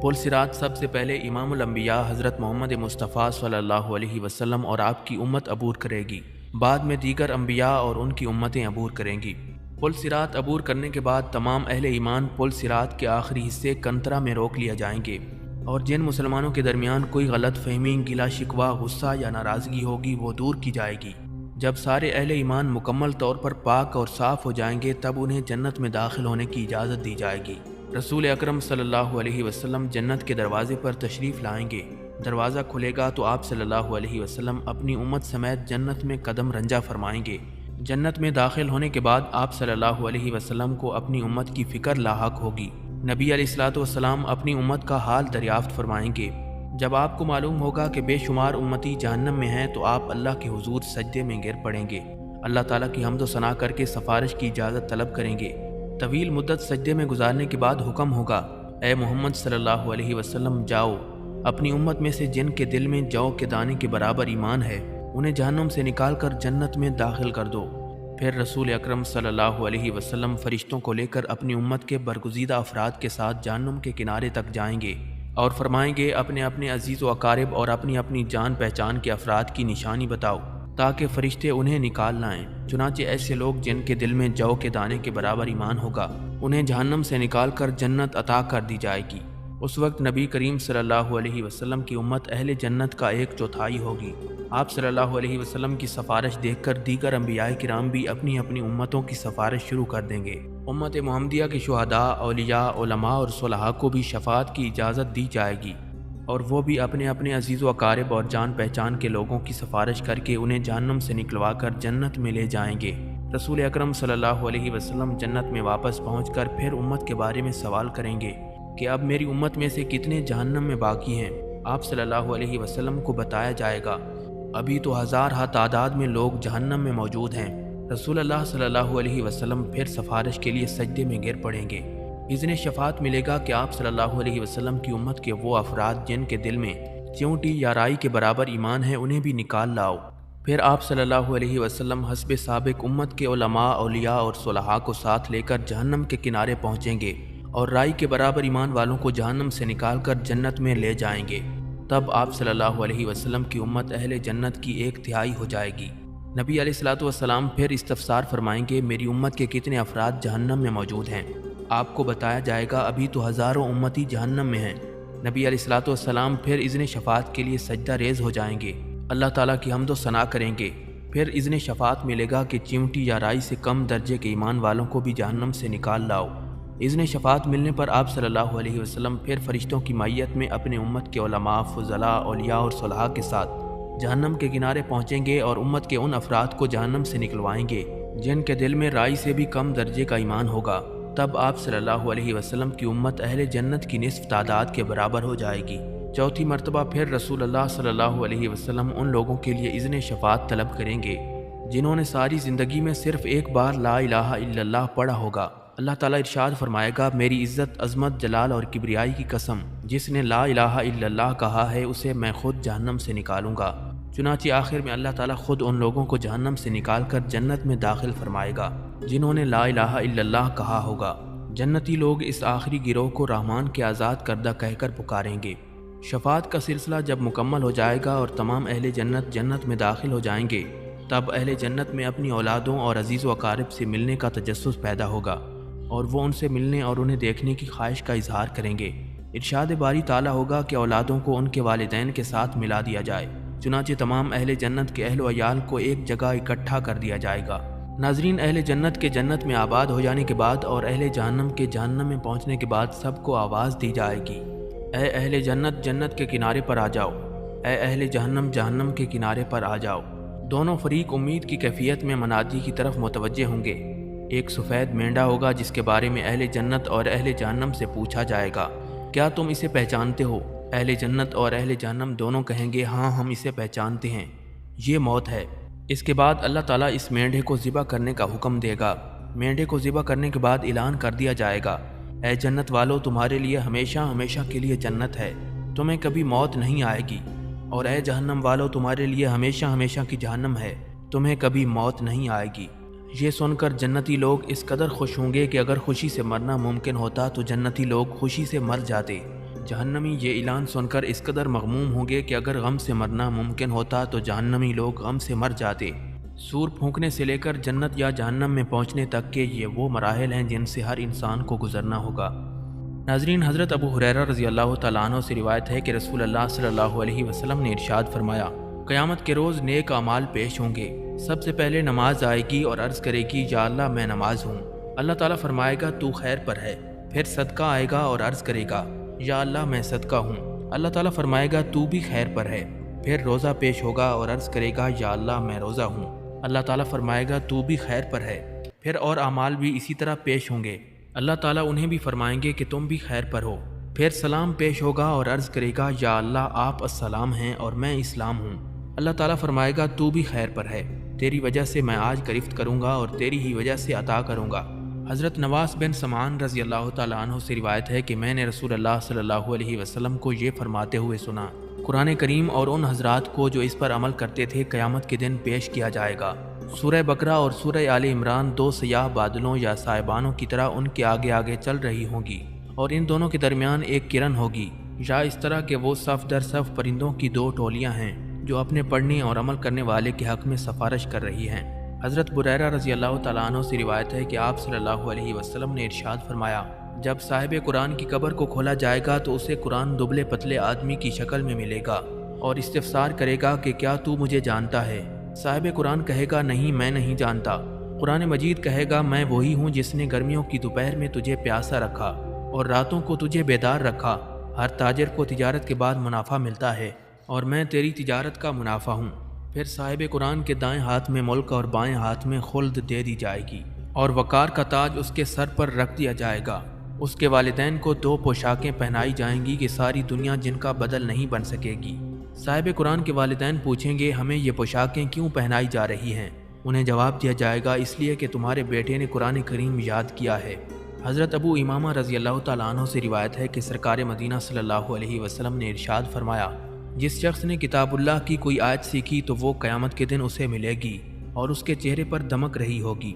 پل صراط سب سے پہلے امام الانبیاء حضرت محمد مصطفیٰ صلی اللہ علیہ وسلم اور آپ کی امت عبور کرے گی، بعد میں دیگر انبیاء اور ان کی امتیں عبور کریں گی۔ پل صراط عبور کرنے کے بعد تمام اہل ایمان پل صراط کے آخری حصے کنترا میں روک لیا جائیں گے، اور جن مسلمانوں کے درمیان کوئی غلط فہمی، گلا شکوہ، غصہ یا ناراضگی ہوگی وہ دور کی جائے گی۔ جب سارے اہل ایمان مکمل طور پر پاک اور صاف ہو جائیں گے تب انہیں جنت میں داخل ہونے کی اجازت دی جائے گی۔ رسول اکرم صلی اللہ علیہ وسلم جنت کے دروازے پر تشریف لائیں گے، دروازہ کھلے گا تو آپ صلی اللہ علیہ وسلم اپنی امت سمیت جنت میں قدم رنجہ فرمائیں گے۔ جنت میں داخل ہونے کے بعد آپ صلی اللہ علیہ وسلم کو اپنی امت کی فکر لاحق ہوگی۔ نبی علیہ الصلوۃ والسلام اپنی امت کا حال دریافت فرمائیں گے۔ جب آپ کو معلوم ہوگا کہ بے شمار امتی جہنم میں ہیں تو آپ اللہ کے حضور سجدے میں گر پڑیں گے، اللہ تعالیٰ کی حمد و ثنا کر کے سفارش کی اجازت طلب کریں گے۔ طویل مدت سجدے میں گزارنے کے بعد حکم ہوگا، اے محمد صلی اللہ علیہ وسلم، جاؤ، اپنی امت میں سے جن کے دل میں جو کے دانے کے برابر ایمان ہے انہیں جہنم سے نکال کر جنت میں داخل کر دو۔ پھر رسول اکرم صلی اللہ علیہ وسلم فرشتوں کو لے کر اپنی امت کے برگزیدہ افراد کے ساتھ جہنم کے کنارے تک جائیں گے اور فرمائیں گے، اپنے اپنے عزیز و اقارب اور اپنی اپنی جان پہچان کے افراد کی نشانی بتاؤ۔ تاکہ فرشتے انہیں نکال لائیں۔ چنانچہ ایسے لوگ جن کے دل میں جو کے دانے کے برابر ایمان ہوگا انہیں جہنم سے نکال کر جنت عطا کر دی جائے گی۔ اس وقت نبی کریم صلی اللہ علیہ وسلم کی امت اہل جنت کا 1/4 ہوگی۔ آپ صلی اللہ علیہ وسلم کی سفارش دیکھ کر دیگر انبیاء کرام بھی اپنی اپنی امتوں کی سفارش شروع کر دیں گے۔ امت محمدیہ کے شہداء، اولیاء، علماء اور صلحاء کو بھی شفاعت کی اجازت دی جائے گی، اور وہ بھی اپنے اپنے عزیز و اقارب اور جان پہچان کے لوگوں کی سفارش کر کے انہیں جہنم سے نکلوا کر جنت میں لے جائیں گے۔ رسول اکرم صلی اللہ علیہ وسلم جنت میں واپس پہنچ کر پھر امت کے بارے میں سوال کریں گے کہ اب میری امت میں سے کتنے جہنم میں باقی ہیں۔ آپ صلی اللہ علیہ وسلم کو بتایا جائے گا ابھی تو ہزارہ تعداد میں لوگ جہنم میں موجود ہیں۔ رسول اللہ صلی اللہ علیہ وسلم پھر سفارش کے لیے سجدے میں گر پڑیں گے۔ اذن شفاعت ملے گا کہ آپ صلی اللہ علیہ وسلم کی امت کے وہ افراد جن کے دل میں چیونٹی یا رائی کے برابر ایمان ہے انہیں بھی نکال لاؤ۔ پھر آپ صلی اللہ علیہ وسلم حسب سابق امت کے علماء، اولیاء اور صلحاء کو ساتھ لے کر جہنم کے کنارے پہنچیں گے اور رائی کے برابر ایمان والوں کو جہنم سے نکال کر جنت میں لے جائیں گے۔ تب آپ صلی اللہ علیہ وسلم کی امت اہل جنت کی 1/3 ہو جائے گی۔ نبی علیہ الصلوۃ والسلام پھر استفسار فرمائیں گے میری امت کے کتنے افراد جہنم میں موجود ہیں؟ آپ کو بتایا جائے گا ابھی تو ہزاروں امتی جہنم میں ہیں۔ نبی علیہ الصلوۃ والسلام پھر اذن شفاعت کے لیے سجدہ ریز ہو جائیں گے، اللہ تعالیٰ کی حمد و ثنا کریں گے۔ پھر اذن شفاعت ملے گا کہ چیونٹی یا رائی سے کم درجے کے ایمان والوں کو بھی جہنم سے نکال لاؤ۔ اذن شفاعت ملنے پر آپ صلی اللہ علیہ وسلم پھر فرشتوں کی معیت میں اپنے امت کے علماء، فضلاء، اولیاء اور صلحاء کے ساتھ جہنم کے کنارے پہنچیں گے اور امت کے ان افراد کو جہنم سے نکلوائیں گے جن کے دل میں رائی سے بھی کم درجے کا ایمان ہوگا۔ تب آپ صلی اللہ علیہ وسلم کی امت اہل جنت کی نصف تعداد کے برابر ہو جائے گی۔ چوتھی مرتبہ پھر رسول اللہ صلی اللہ علیہ وسلم ان لوگوں کے لیے اذن شفاعت طلب کریں گے جنہوں نے ساری زندگی میں صرف ایک بار لا الہ الا اللہ پڑھا ہوگا۔ اللہ تعالیٰ ارشاد فرمائے گا میری عزت، عظمت، جلال اور کبریائی کی قسم، جس نے لا الہ الا اللہ کہا ہے اسے میں خود جہنم سے نکالوں گا۔ چنانچہ آخر میں اللہ تعالیٰ خود ان لوگوں کو جہنم سے نکال کر جنت میں داخل فرمائے گا جنہوں نے لا الہ الا اللہ کہا ہوگا۔ جنتی لوگ اس آخری گروہ کو رحمان کے آزاد کردہ کہہ کر پکاریں گے۔ شفاعت کا سلسلہ جب مکمل ہو جائے گا اور تمام اہل جنت جنت میں داخل ہو جائیں گے، تب اہل جنت میں اپنی اولادوں اور عزیز و اقارب سے ملنے کا تجسس پیدا ہوگا اور وہ ان سے ملنے اور انہیں دیکھنے کی خواہش کا اظہار کریں گے۔ ارشاد باری تعالیٰ ہوگا کہ اولادوں کو ان کے والدین کے ساتھ ملا دیا جائے۔ چنانچہ تمام اہل جنت کے اہل و عیال کو ایک جگہ اکٹھا کر دیا جائے گا۔ ناظرین، اہل جنت کے جنت میں آباد ہو جانے کے بعد اور اہل جہنم کے جہنم میں پہنچنے کے بعد سب کو آواز دی جائے گی، اے اہل جنت جنت کے کنارے پر آ جاؤ، اے اہل جہنم جہنم کے کنارے پر آ جاؤ۔ دونوں فریق امید کی کیفیت میں منادی کی طرف متوجہ ہوں گے۔ ایک سفید مینڈا ہوگا جس کے بارے میں اہل جنت اور اہل جہنم سے پوچھا جائے گا کیا تم اسے پہچانتے ہو؟ اہل جنت اور اہل جہنم دونوں کہیں گے ہاں ہم اسے پہچانتے ہیں، یہ موت ہے۔ اس کے بعد اللہ تعالیٰ اس مینڈے کو ذبح کرنے کا حکم دے گا۔ مینڈے کو ذبح کرنے کے بعد اعلان کر دیا جائے گا اے جنت والو تمہارے لیے ہمیشہ ہمیشہ کے لیے جنت ہے، تمہیں کبھی موت نہیں آئے گی، اور اے جہنم والو تمہارے لیے ہمیشہ ہمیشہ کی جہنم ہے، تمہیں کبھی موت نہیں آئے گی۔ یہ سن کر جنتی لوگ اس قدر خوش ہوں گے کہ اگر خوشی سے مرنا ممکن ہوتا تو جنتی لوگ خوشی سے مر جاتے۔ جہنمی یہ اعلان سن کر اس قدر مغموم ہوں گے کہ اگر غم سے مرنا ممکن ہوتا تو جہنمی لوگ غم سے مر جاتے۔ سور پھونکنے سے لے کر جنت یا جہنم میں پہنچنے تک کے یہ وہ مراحل ہیں جن سے ہر انسان کو گزرنا ہوگا۔ ناظرین، حضرت ابو ہریرہ رضی اللہ تعالیٰ عنہ سے روایت ہے کہ رسول اللہ صلی اللہ علیہ وسلم نے ارشاد فرمایا قیامت کے روز نیک اعمال پیش ہوں گے۔ سب سے پہلے نماز آئے گی اور عرض کرے گی یا اللہ میں نماز ہوں۔ اللہ تعالیٰ فرمائے گا تو خیر پر ہے۔ پھر صدقہ آئے گا اور عرض کرے گا یا اللہ میں صدقہ ہوں۔ اللہ تعالیٰ فرمائے گا تو بھی خیر پر ہے۔ پھر روزہ پیش ہوگا اور عرض کرے گا یا اللہ میں روزہ ہوں۔ اللہ تعالیٰ فرمائے گا تو بھی خیر پر ہے۔ پھر اور اعمال بھی اسی طرح پیش ہوں گے، اللہ تعالیٰ انہیں بھی فرمائیں گے کہ تم بھی خیر پر ہو۔ پھر سلام پیش ہوگا اور عرض کرے گا یا اللہ آپ السلام ہیں اور میں اسلام ہوں۔ اللہ تعالیٰ فرمائے گا تو بھی خیر پر ہے، تیری وجہ سے میں آج گرفت کروں گا اور تیری ہی وجہ سے عطا کروں گا۔ حضرت نواس بن سمعان رضی اللہ تعالیٰ عنہ سے روایت ہے کہ میں نے رسول اللہ صلی اللہ علیہ وسلم کو یہ فرماتے ہوئے سنا قرآن کریم اور ان حضرات کو جو اس پر عمل کرتے تھے قیامت کے دن پیش کیا جائے گا۔ سورہ بقرہ اور سورہ آل عمران دو سیاہ بادلوں یا صائبانوں کی طرح ان کے آگے آگے چل رہی ہوں گی اور ان دونوں کے درمیان ایک کرن ہوگی، یا اس طرح کہ وہ صف در صف پرندوں کی دو ٹولیاں ہیں جو اپنے پڑھنے اور عمل کرنے والے کے حق میں سفارش کر رہی ہیں۔ حضرت بریرہ رضی اللہ تعالیٰ عنہ سے روایت ہے کہ آپ صلی اللہ علیہ وسلم نے ارشاد فرمایا، جب صاحب قرآن کی قبر کو کھولا جائے گا تو اسے قرآن دبلے پتلے آدمی کی شکل میں ملے گا اور استفسار کرے گا کہ کیا تو مجھے جانتا ہے؟ صاحب قرآن کہے گا، نہیں میں نہیں جانتا۔ قرآن مجید کہے گا، میں وہی ہوں جس نے گرمیوں کی دوپہر میں تجھے پیاسا رکھا اور راتوں کو تجھے بیدار رکھا۔ ہر تاجر کو تجارت کے بعد منافع ملتا ہے اور میں تیری تجارت کا منافع ہوں۔ پھر صاحب قرآن کے دائیں ہاتھ میں ملک اور بائیں ہاتھ میں خلد دے دی جائے گی اور وقار کا تاج اس کے سر پر رکھ دیا جائے گا۔ اس کے والدین کو 2 پوشاکیں پہنائی جائیں گی کہ ساری دنیا جن کا بدل نہیں بن سکے گی۔ صاحب قرآن کے والدین پوچھیں گے، ہمیں یہ پوشاکیں کیوں پہنائی جا رہی ہیں؟ انہیں جواب دیا جائے گا، اس لیے کہ تمہارے بیٹے نے قرآن کریم یاد کیا ہے۔ حضرت ابو امامہ رضی اللہ تعالیٰ عنہ سے روایت ہے کہ سرکار مدینہ صلی اللہ علیہ وسلم نے ارشاد فرمایا، جس شخص نے کتاب اللہ کی کوئی آیت سیکھی تو وہ قیامت کے دن اسے ملے گی اور اس کے چہرے پر دمک رہی ہوگی۔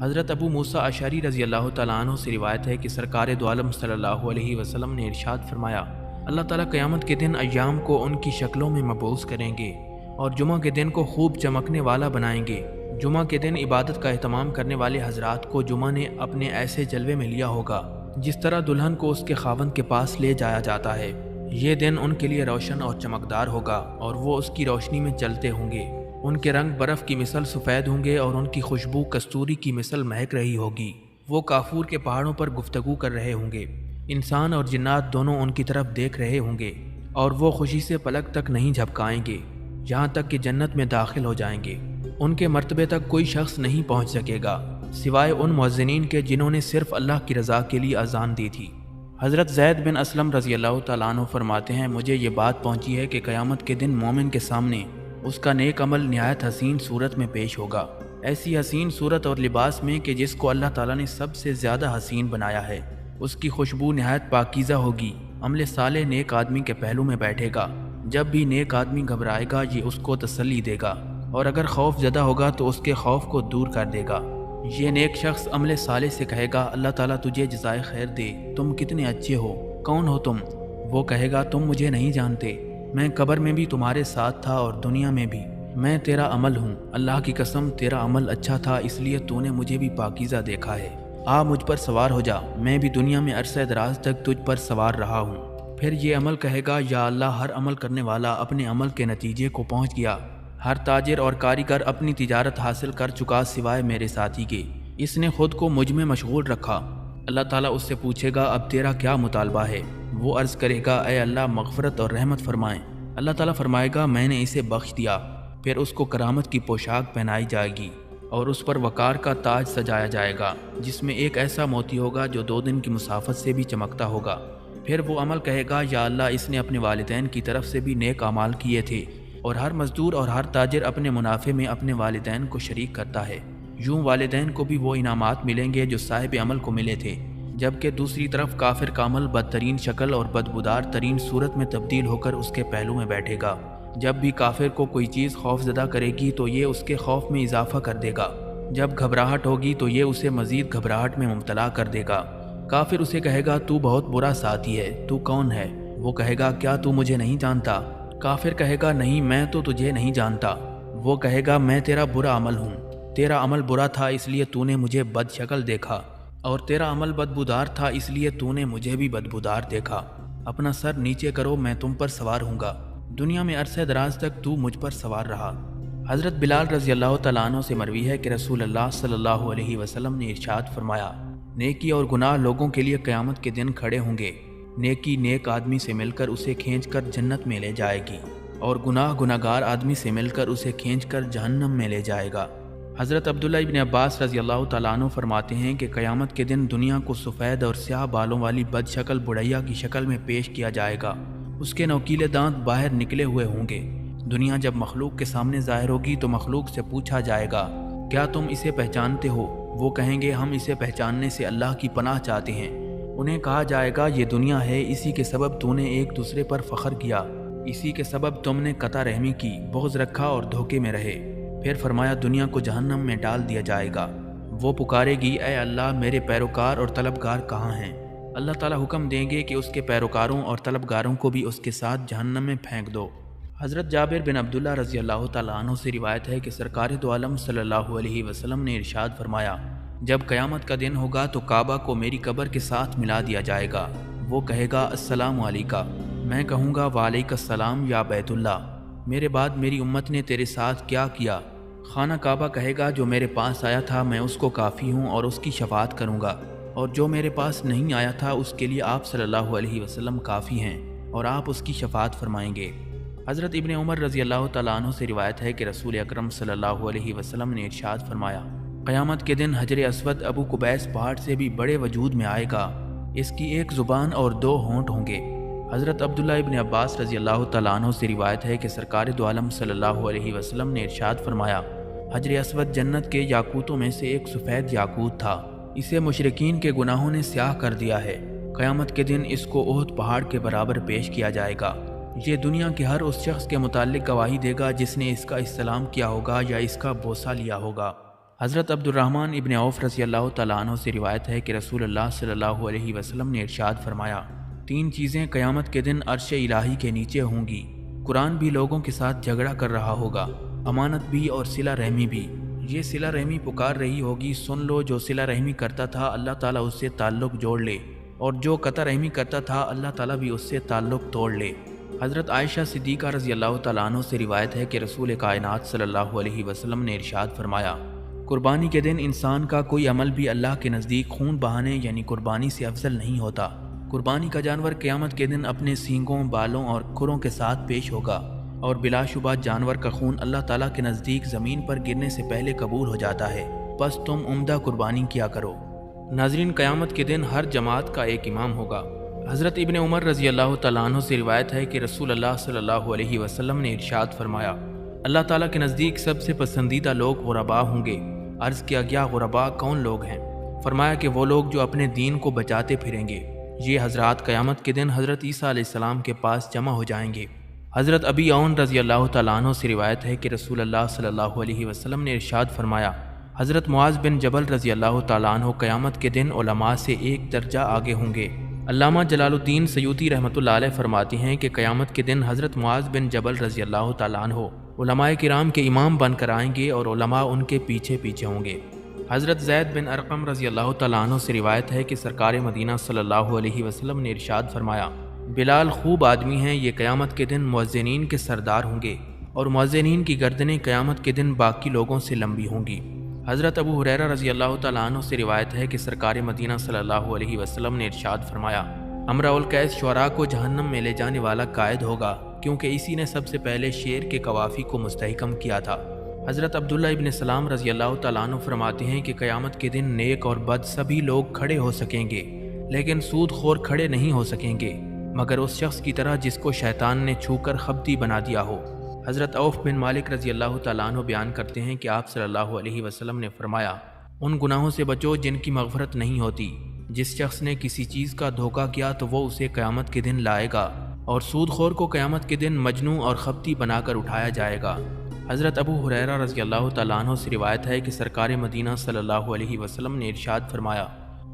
حضرت ابو موسیٰ اشعری رضی اللہ تعالیٰ عنہ سے روایت ہے کہ سرکار دو عالم صلی اللہ علیہ وسلم نے ارشاد فرمایا، اللہ تعالیٰ قیامت کے دن ایام کو ان کی شکلوں میں مبعوث کریں گے اور جمعہ کے دن کو خوب چمکنے والا بنائیں گے۔ جمعہ کے دن عبادت کا اہتمام کرنے والے حضرات کو جمعہ نے اپنے ایسے جلوے میں لیا ہوگا جس طرح دلہن کو اس کے خاوند کے پاس لے جایا جاتا ہے۔ یہ دن ان کے لیے روشن اور چمکدار ہوگا اور وہ اس کی روشنی میں چلتے ہوں گے۔ ان کے رنگ برف کی مثل سفید ہوں گے اور ان کی خوشبو کستوری کی مثل مہک رہی ہوگی۔ وہ کافور کے پہاڑوں پر گفتگو کر رہے ہوں گے۔ انسان اور جنات دونوں ان کی طرف دیکھ رہے ہوں گے اور وہ خوشی سے پلک تک نہیں جھپکائیں گے یہاں تک کہ جنت میں داخل ہو جائیں گے۔ ان کے مرتبے تک کوئی شخص نہیں پہنچ سکے گا سوائے ان مؤذنین کے جنہوں نے صرف اللہ کی رضا کے لیے اذان دی تھی۔ حضرت زید بن اسلم رضی اللہ تعالیٰ عنہ فرماتے ہیں، مجھے یہ بات پہنچی ہے کہ قیامت کے دن مومن کے سامنے اس کا نیک عمل نہایت حسین صورت میں پیش ہوگا، ایسی حسین صورت اور لباس میں کہ جس کو اللہ تعالیٰ نے سب سے زیادہ حسین بنایا ہے۔ اس کی خوشبو نہایت پاکیزہ ہوگی۔ عمل صالح نیک آدمی کے پہلو میں بیٹھے گا۔ جب بھی نیک آدمی گھبرائے گا یہ اس کو تسلی دے گا اور اگر خوف زدہ ہوگا تو اس کے خوف کو دور کر دے گا۔ یہ نیک شخص عمل صالح سے کہے گا، اللہ تعالیٰ تجھے جزائے خیر دے، تم کتنے اچھے ہو، کون ہو تم؟ وہ کہے گا، تم مجھے نہیں جانتے، میں قبر میں بھی تمہارے ساتھ تھا اور دنیا میں بھی، میں تیرا عمل ہوں، اللہ کی قسم تیرا عمل اچھا تھا اس لیے تو نے مجھے بھی پاکیزہ دیکھا ہے، آ مجھ پر سوار ہو جا، میں بھی دنیا میں عرصہ دراز تک تجھ پر سوار رہا ہوں۔ پھر یہ عمل کہے گا، یا اللہ ہر عمل کرنے والا اپنے عمل کے نتیجے کو پہنچ گیا، ہر تاجر اور کاریگر اپنی تجارت حاصل کر چکا سوائے میرے ساتھی کے، اس نے خود کو مجھ میں مشغول رکھا۔ اللہ تعالیٰ اس سے پوچھے گا، اب تیرا کیا مطالبہ ہے؟ وہ عرض کرے گا، اے اللہ مغفرت اور رحمت فرمائیں۔ اللہ تعالیٰ فرمائے گا، میں نے اسے بخش دیا۔ پھر اس کو کرامت کی پوشاک پہنائی جائے گی اور اس پر وقار کا تاج سجایا جائے گا جس میں ایک ایسا موتی ہوگا جو 2 دن کی مسافت سے بھی چمکتا ہوگا۔ پھر وہ عمل کہے گا، یا اللہ اس نے اپنے والدین کی طرف سے بھی نیک اعمال کیے تھے، اور ہر مزدور اور ہر تاجر اپنے منافع میں اپنے والدین کو شریک کرتا ہے، یوں والدین کو بھی وہ انعامات ملیں گے جو صاحب عمل کو ملے تھے، جبکہ دوسری طرف کافر کا عمل بدترین شکل اور بدبودار ترین صورت میں تبدیل ہو کر اس کے پہلو میں بیٹھے گا۔ جب بھی کافر کو کوئی چیز خوف زدہ کرے گی تو یہ اس کے خوف میں اضافہ کر دے گا، جب گھبراہٹ ہوگی تو یہ اسے مزید گھبراہٹ میں مبتلا کر دے گا۔ کافر اسے کہے گا، تو بہت برا ساتھی ہے، تو کون ہے؟ وہ کہے گا، کیا تو مجھے نہیں جانتا؟ کافر کہے گا، نہیں میں تو تجھے نہیں جانتا۔ وہ کہے گا، میں تیرا برا عمل ہوں، تیرا عمل برا تھا اس لیے تو نے مجھے بد شکل دیکھا، اور تیرا عمل بدبودار تھا اس لیے تو نے مجھے بھی بدبودار دیکھا۔ اپنا سر نیچے کرو، میں تم پر سوار ہوں گا، دنیا میں عرصہ دراز تک تو مجھ پر سوار رہا۔ حضرت بلال رضی اللہ تعالیٰ عنہ سے مروی ہے کہ رسول اللہ صلی اللہ علیہ وسلم نے ارشاد فرمایا، نیکی اور گناہ لوگوں کے لیے قیامت کے دن کھڑے ہوں گے۔ نیکی نیک آدمی سے مل کر اسے کھینچ کر جنت میں لے جائے گی اور گناہ گناہگار آدمی سے مل کر اسے کھینچ کر جہنم میں لے جائے گا۔ حضرت عبداللہ ابن عباس رضی اللہ تعالیٰ عنہ فرماتے ہیں کہ قیامت کے دن دنیا کو سفید اور سیاہ بالوں والی بد شکل بڑھیا کی شکل میں پیش کیا جائے گا، اس کے نوکیلے دانت باہر نکلے ہوئے ہوں گے۔ دنیا جب مخلوق کے سامنے ظاہر ہوگی تو مخلوق سے پوچھا جائے گا، کیا تم اسے پہچانتے ہو؟ وہ کہیں گے، ہم اسے پہچاننے سے اللہ کی پناہ چاہتے ہیں۔ انہیں کہا جائے گا، یہ دنیا ہے، اسی کے سبب تو نے ایک دوسرے پر فخر کیا، اسی کے سبب تم نے قطع رحمی کی، بغض رکھا اور دھوکے میں رہے۔ پھر فرمایا، دنیا کو جہنم میں ڈال دیا جائے گا۔ وہ پکارے گی، اے اللہ میرے پیروکار اور طلبگار کہاں ہیں؟ اللہ تعالیٰ حکم دیں گے کہ اس کے پیروکاروں اور طلبگاروں کو بھی اس کے ساتھ جہنم میں پھینک دو۔ حضرت جابر بن عبداللہ رضی اللہ تعالیٰ عنہ سے روایت ہے کہ سرکار دو عالم صلی اللہ علیہ وسلم نے ارشاد فرمایا، جب قیامت کا دن ہوگا تو کعبہ کو میری قبر کے ساتھ ملا دیا جائے گا۔ وہ کہے گا السلام علیکہ، میں کہوں گا وعلیکہ السلام یا بیت اللہ، میرے بعد میری امت نے تیرے ساتھ کیا کیا؟ خانہ کعبہ کہے گا جو میرے پاس آیا تھا میں اس کو کافی ہوں اور اس کی شفاعت کروں گا، اور جو میرے پاس نہیں آیا تھا اس کے لیے آپ صلی اللہ علیہ وسلم کافی ہیں اور آپ اس کی شفاعت فرمائیں گے۔ حضرت ابن عمر رضی اللہ تعالیٰ عنہ سے روایت ہے کہ رسول اکرم صلی اللہ علیہ وسلم نے ارشاد فرمایا، قیامت کے دن حجر اسود ابو قبیس پہاڑ سے بھی بڑے وجود میں آئے گا، اس کی ایک زبان اور دو ہونٹ ہوں گے۔ حضرت عبداللہ ابن عباس رضی اللہ تعالیٰ عنہ سے روایت ہے کہ سرکار دو عالم صلی اللہ علیہ وسلم نے ارشاد فرمایا، حجر اسود جنت کے یاقوتوں میں سے ایک سفید یاقوت تھا، اسے مشرکین کے گناہوں نے سیاہ کر دیا ہے، قیامت کے دن اس کو احد پہاڑ کے برابر پیش کیا جائے گا۔ یہ دنیا کے ہر اس شخص کے متعلق گواہی دے گا جس نے اس کا استلام کیا ہوگا یا اس کا بوسہ لیا ہوگا۔ حضرت عبد الرحمن ابن عوف رضی اللہ تعالیٰ عنہ سے روایت ہے کہ رسول اللہ صلی اللہ علیہ وسلم نے ارشاد فرمایا، تین چیزیں قیامت کے دن عرش الہی کے نیچے ہوں گی، قرآن بھی لوگوں کے ساتھ جھگڑا کر رہا ہوگا، امانت بھی اور صلہ رحمی بھی۔ یہ صلہ رحمی پکار رہی ہوگی، سن لو، جو صلہ رحمی کرتا تھا اللہ تعالیٰ اس سے تعلق جوڑ لے، اور جو قطع رحمی کرتا تھا اللہ تعالیٰ بھی اس سے تعلق توڑ لے۔ حضرت عائشہ صدیقہ رضی اللہ تعالیٰ عنہ سے روایت ہے کہ رسول کائنات صلی اللہ علیہ وسلم نے ارشاد فرمایا، قربانی کے دن انسان کا کوئی عمل بھی اللہ کے نزدیک خون بہانے یعنی قربانی سے افضل نہیں ہوتا۔ قربانی کا جانور قیامت کے دن اپنے سینگوں، بالوں اور کھروں کے ساتھ پیش ہوگا، اور بلا شبہ جانور کا خون اللہ تعالیٰ کے نزدیک زمین پر گرنے سے پہلے قبول ہو جاتا ہے، بس تم عمدہ قربانی کیا کرو۔ ناظرین، قیامت کے دن ہر جماعت کا ایک امام ہوگا۔ حضرت ابن عمر رضی اللہ تعالیٰ عنہ سے روایت ہے کہ رسول اللہ صلی اللہ علیہ وسلم نے ارشاد فرمایا، اللہ تعالیٰ کے نزدیک سب سے پسندیدہ لوگ غرباء ہوں گے۔ عرض کیا گیا غرباء کون لوگ ہیں؟ فرمایا کہ وہ لوگ جو اپنے دین کو بچاتے پھریں گے۔ یہ حضرات قیامت کے دن حضرت عیسیٰ علیہ السلام کے پاس جمع ہو جائیں گے۔ حضرت ابی عون رضی اللہ تعالیٰ عنہ سے روایت ہے کہ رسول اللہ صلی اللہ علیہ وسلم نے ارشاد فرمایا، حضرت معاذ بن جبل رضی اللہ تعالیٰ عنہ قیامت کے دن علماء سے ایک درجہ آگے ہوں گے۔ علامہ جلال الدین سیوطی رحمۃ اللہ علیہ فرماتے ہیں کہ قیامت کے دن حضرت معاذ بن جبل رضی اللہ تعالیٰ عنہ علماء کرام کے امام بن کر آئیں گے اور علماء ان کے پیچھے پیچھے ہوں گے۔ حضرت زید بن ارقم رضی اللہ تعالیٰ عنہ سے روایت ہے کہ سرکار مدینہ صلی اللہ علیہ وسلم نے ارشاد فرمایا، بلال خوب آدمی ہیں، یہ قیامت کے دن مؤذنین کے سردار ہوں گے، اور مؤذنین کی گردنیں قیامت کے دن باقی لوگوں سے لمبی ہوں گی۔ حضرت ابو ہریرہ رضی اللہ تعالیٰ عنہ سے روایت ہے کہ سرکار مدینہ صلی اللہ علیہ وسلم نے ارشاد فرمایا، امرا القیس شعراء کو جہنم میں لے جانے والا قائد ہوگا، کیونکہ اسی نے سب سے پہلے شعر کے قوافی کو مستحکم کیا تھا۔ حضرت عبداللہ ابن سلام رضی اللہ تعالیٰ عنہ فرماتے ہیں کہ قیامت کے دن نیک اور بد سبھی لوگ کھڑے ہو سکیں گے، لیکن سود خور کھڑے نہیں ہو سکیں گے مگر اس شخص کی طرح جس کو شیطان نے چھو کر خبتی بنا دیا ہو۔ حضرت عوف بن مالک رضی اللہ تعالیٰ عنہ بیان کرتے ہیں کہ آپ صلی اللہ علیہ وسلم نے فرمایا، ان گناہوں سے بچو جن کی مغفرت نہیں ہوتی۔ جس شخص نے کسی چیز کا دھوکہ کیا تو وہ اسے قیامت کے دن لائے گا، اور سود خور کو قیامت کے دن مجنوں اور خبتی بنا کر اٹھایا جائے گا۔ حضرت ابو ہریرہ رضی اللہ تعالیٰ عنہ سے روایت ہے کہ سرکار مدینہ صلی اللہ علیہ وسلم نے ارشاد فرمایا،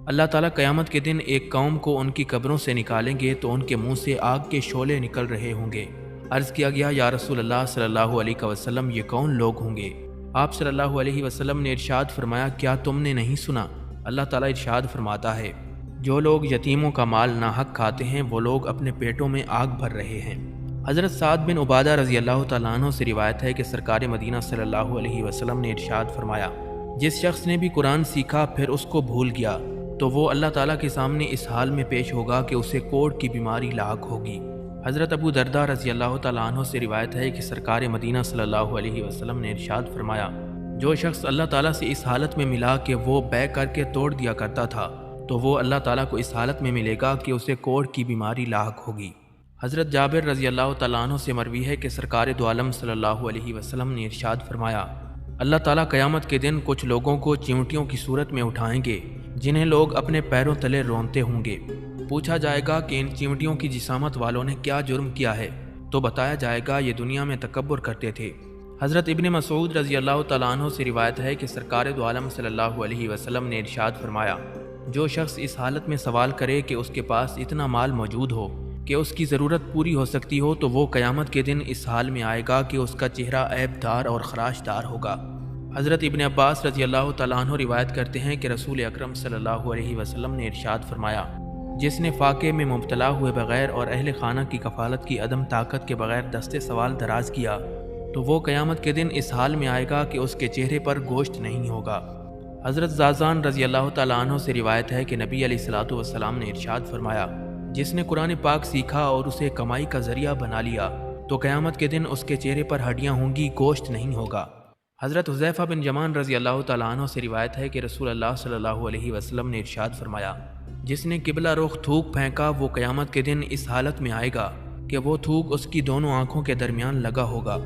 اللہ تعالیٰ قیامت کے دن ایک قوم کو ان کی قبروں سے نکالیں گے تو ان کے منہ سے آگ کے شعلے نکل رہے ہوں گے۔ عرض کیا گیا، یا رسول اللہ صلی اللہ علیہ وسلم یہ کون لوگ ہوں گے؟ آپ صلی اللہ علیہ وسلم نے ارشاد فرمایا، کیا تم نے نہیں سنا؟ اللہ تعالیٰ ارشاد فرماتا ہے، جو لوگ یتیموں کا مال ناحق کھاتے ہیں وہ لوگ اپنے پیٹوں میں آگ بھر رہے ہیں۔ حضرت سعد بن عبادہ رضی اللہ تعالیٰ عنہ سے روایت ہے کہ سرکار مدینہ صلی اللہ علیہ وسلم نے ارشاد فرمایا، جس شخص نے بھی قرآن سیکھا پھر اس کو بھول گیا تو وہ اللہ تعالیٰ کے سامنے اس حال میں پیش ہوگا کہ اسے کوڑ کی بیماری لاحق ہوگی۔ حضرت ابو درداء رضی اللہ تعالیٰ عنہ سے روایت ہے کہ سرکار مدینہ صلی اللہ علیہ وسلم نے ارشاد فرمایا، جو شخص اللہ تعالیٰ سے اس حالت میں ملا کہ وہ بے کر کے توڑ دیا کرتا تھا تو وہ اللہ تعالیٰ کو اس حالت میں ملے گا کہ اسے کوڑ کی بیماری لاحق ہوگی۔ حضرت جابر رضی اللہ تعالیٰ عنہ سے مروی ہے کہ سرکار دو عالم صلی اللہ علیہ وسلم نے ارشاد فرمایا، اللہ تعالیٰ قیامت کے دن کچھ لوگوں کو چیونٹیوں کی صورت میں اٹھائیں گے جنہیں لوگ اپنے پیروں تلے رونتے ہوں گے۔ پوچھا جائے گا کہ ان چیونٹیوں کی جسامت والوں نے کیا جرم کیا ہے، تو بتایا جائے گا یہ دنیا میں تکبر کرتے تھے۔ حضرت ابن مسعود رضی اللہ تعالیٰ عنہ سے روایت ہے کہ سرکار دو عالم صلی اللہ علیہ وسلم نے ارشاد فرمایا، جو شخص اس حالت میں سوال کرے کہ اس کے پاس اتنا مال موجود ہو کہ اس کی ضرورت پوری ہو سکتی ہو تو وہ قیامت کے دن اس حال میں آئے گا کہ اس کا چہرہ عیب دار اور خراش دار ہوگا۔ حضرت ابن عباس رضی اللہ تعالیٰ عنہ روایت کرتے ہیں کہ رسول اکرم صلی اللہ علیہ وسلم نے ارشاد فرمایا، جس نے فاقے میں مبتلا ہوئے بغیر اور اہل خانہ کی کفالت کی عدم طاقت کے بغیر دستے سوال دراز کیا تو وہ قیامت کے دن اس حال میں آئے گا کہ اس کے چہرے پر گوشت نہیں ہوگا۔ حضرت زازان رضی اللہ تعالیٰ عنہ سے روایت ہے کہ نبی علیہ الصلوۃ والسلام نے ارشاد فرمایا، جس نے قرآن پاک سیکھا اور اسے کمائی کا ذریعہ بنا لیا تو قیامت کے دن اس کے چہرے پر ہڈیاں ہوں گی، گوشت نہیں ہوگا۔ حضرت حذیفہ بن یمان رضی اللہ تعالیٰ عنہ سے روایت ہے کہ رسول اللہ صلی اللہ علیہ وسلم نے ارشاد فرمایا، جس نے قبلہ رخ تھوک پھینکا وہ قیامت کے دن اس حالت میں آئے گا کہ وہ تھوک اس کی دونوں آنکھوں کے درمیان لگا ہوگا۔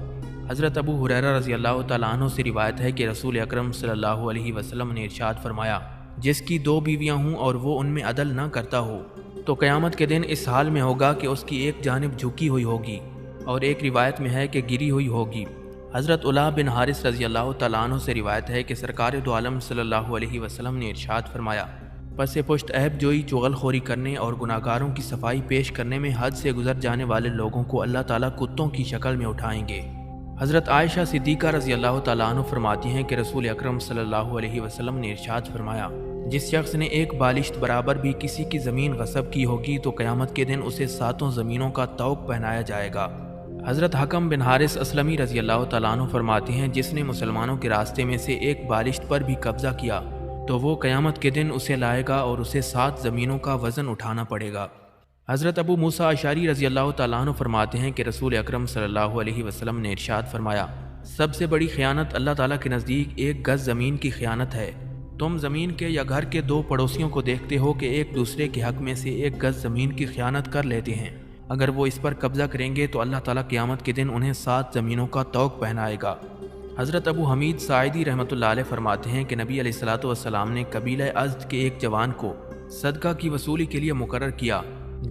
حضرت ابو ہریرہ رضی اللہ تعالیٰ عنہ سے روایت ہے کہ رسول اکرم صلی اللہ علیہ وسلم نے ارشاد فرمایا، جس کی 2 بیویاں ہوں اور وہ ان میں عدل نہ کرتا ہو تو قیامت کے دن اس حال میں ہوگا کہ اس کی ایک جانب جھکی ہوئی ہوگی اور ایک روایت میں ہے کہ گری ہوئی ہوگی۔ حضرت علا بن حارث رضی اللہ تعالیٰ عنہ سے روایت ہے کہ سرکار دو عالم صلی اللہ علیہ وسلم نے ارشاد فرمایا، پس پشت عیب جوئی، چغل خوری کرنے اور گناہگاروں کی صفائی پیش کرنے میں حد سے گزر جانے والے لوگوں کو اللہ تعالیٰ کتوں کی شکل میں اٹھائیں گے۔ حضرت عائشہ صدیقہ رضی اللہ تعالیٰ عنہ فرماتی ہیں کہ رسول اکرم صلی اللہ علیہ وسلم نے ارشاد فرمایا، جس شخص نے ایک بالشت برابر بھی کسی کی زمین غصب کی ہوگی تو قیامت کے دن اسے 7 زمینوں کا طوق پہنایا جائے گا۔ حضرت حکم بن حارث اسلمی رضی اللہ تعالیٰ عنہ فرماتے ہیں، جس نے مسلمانوں کے راستے میں سے ایک بالشت پر بھی قبضہ کیا تو وہ قیامت کے دن اسے لائے گا اور اسے 7 زمینوں کا وزن اٹھانا پڑے گا۔ حضرت ابو موسیٰ اشعری رضی اللہ تعالیٰ عنہ فرماتے ہیں کہ رسول اکرم صلی اللہ علیہ وسلم نے ارشاد فرمایا، سب سے بڑی خیانت اللہ تعالیٰ کے نزدیک 1 گز زمین کی خیانت ہے۔ تم زمین کے یا گھر کے 2 پڑوسیوں کو دیکھتے ہو کہ ایک دوسرے کے حق میں سے 1 گز زمین کی خیانت کر لیتے ہیں، اگر وہ اس پر قبضہ کریں گے تو اللہ تعالیٰ قیامت کے دن انہیں 7 زمینوں کا طوق پہنائے گا۔ حضرت ابو حمید ساعدی رحمۃ اللہ علیہ فرماتے ہیں کہ نبی علیہ الصلوۃ والسلام نے قبیلہ ازد کے ایک جوان کو صدقہ کی وصولی کے لیے مقرر کیا۔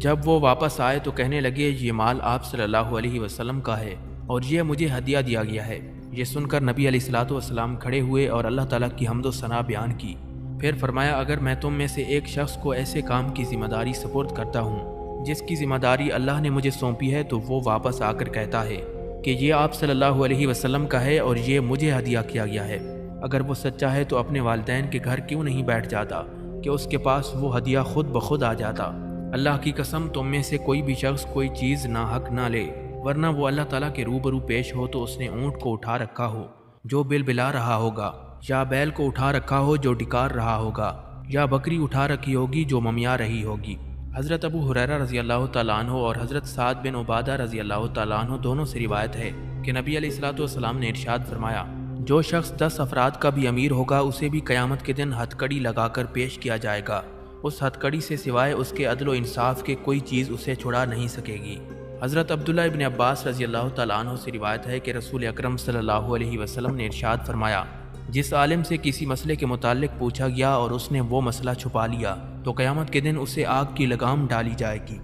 جب وہ واپس آئے تو کہنے لگے، یہ مال آپ صلی اللہ علیہ وسلم کا ہے اور یہ مجھے ہدیہ دیا گیا ہے۔ یہ سن کر نبی علیہ الصلوۃ والسلام کھڑے ہوئے اور اللہ تعالیٰ کی حمد و ثنا بیان کی۔ پھر فرمایا، اگر میں تم میں سے ایک شخص کو ایسے کام کی ذمہ داری سپرد کرتا ہوں جس کی ذمہ داری اللہ نے مجھے سونپی ہے تو وہ واپس آ کر کہتا ہے کہ یہ آپ صلی اللہ علیہ وسلم کا ہے اور یہ مجھے ہدیہ کیا گیا ہے، اگر وہ سچا ہے تو اپنے والدین کے گھر کیوں نہیں بیٹھ جاتا کہ اس کے پاس وہ ہدیہ خود بخود آ جاتا۔ اللہ کی قسم تم میں سے کوئی بھی شخص کوئی چیز ناحق نہ لے، ورنہ وہ اللہ تعالیٰ کے روبرو پیش ہو تو اس نے اونٹ کو اٹھا رکھا ہو جو بلبلا رہا ہوگا، یا بیل کو اٹھا رکھا ہو جو ڈکار رہا ہوگا، یا بکری اٹھا رکھی ہوگی جو ممیا رہی ہوگی۔ حضرت ابو ہریرہ رضی اللہ تعالیٰ عنہ اور حضرت سعد بن عبادہ رضی اللہ تعالیٰ عنہ دونوں سے روایت ہے کہ نبی علیہ الصلوۃ والسلام نے ارشاد فرمایا، جو شخص 10 افراد کا بھی امیر ہوگا اسے بھی قیامت کے دن ہتھ کڑی لگا کر پیش کیا جائے گا، اس ہتھ کڑی سے سوائے اس کے عدل و انصاف کے کوئی چیز اسے چھڑا نہیں سکے گی۔ حضرت عبداللہ ابن عباس رضی اللہ تعالیٰ عنہ سے روایت ہے کہ رسول اکرم صلی اللہ علیہ وسلم نے ارشاد فرمایا، جس عالم سے کسی مسئلے کے متعلق پوچھا گیا اور اس نے وہ مسئلہ چھپا لیا تو قیامت کے دن اسے آگ کی لگام ڈالی جائے گی۔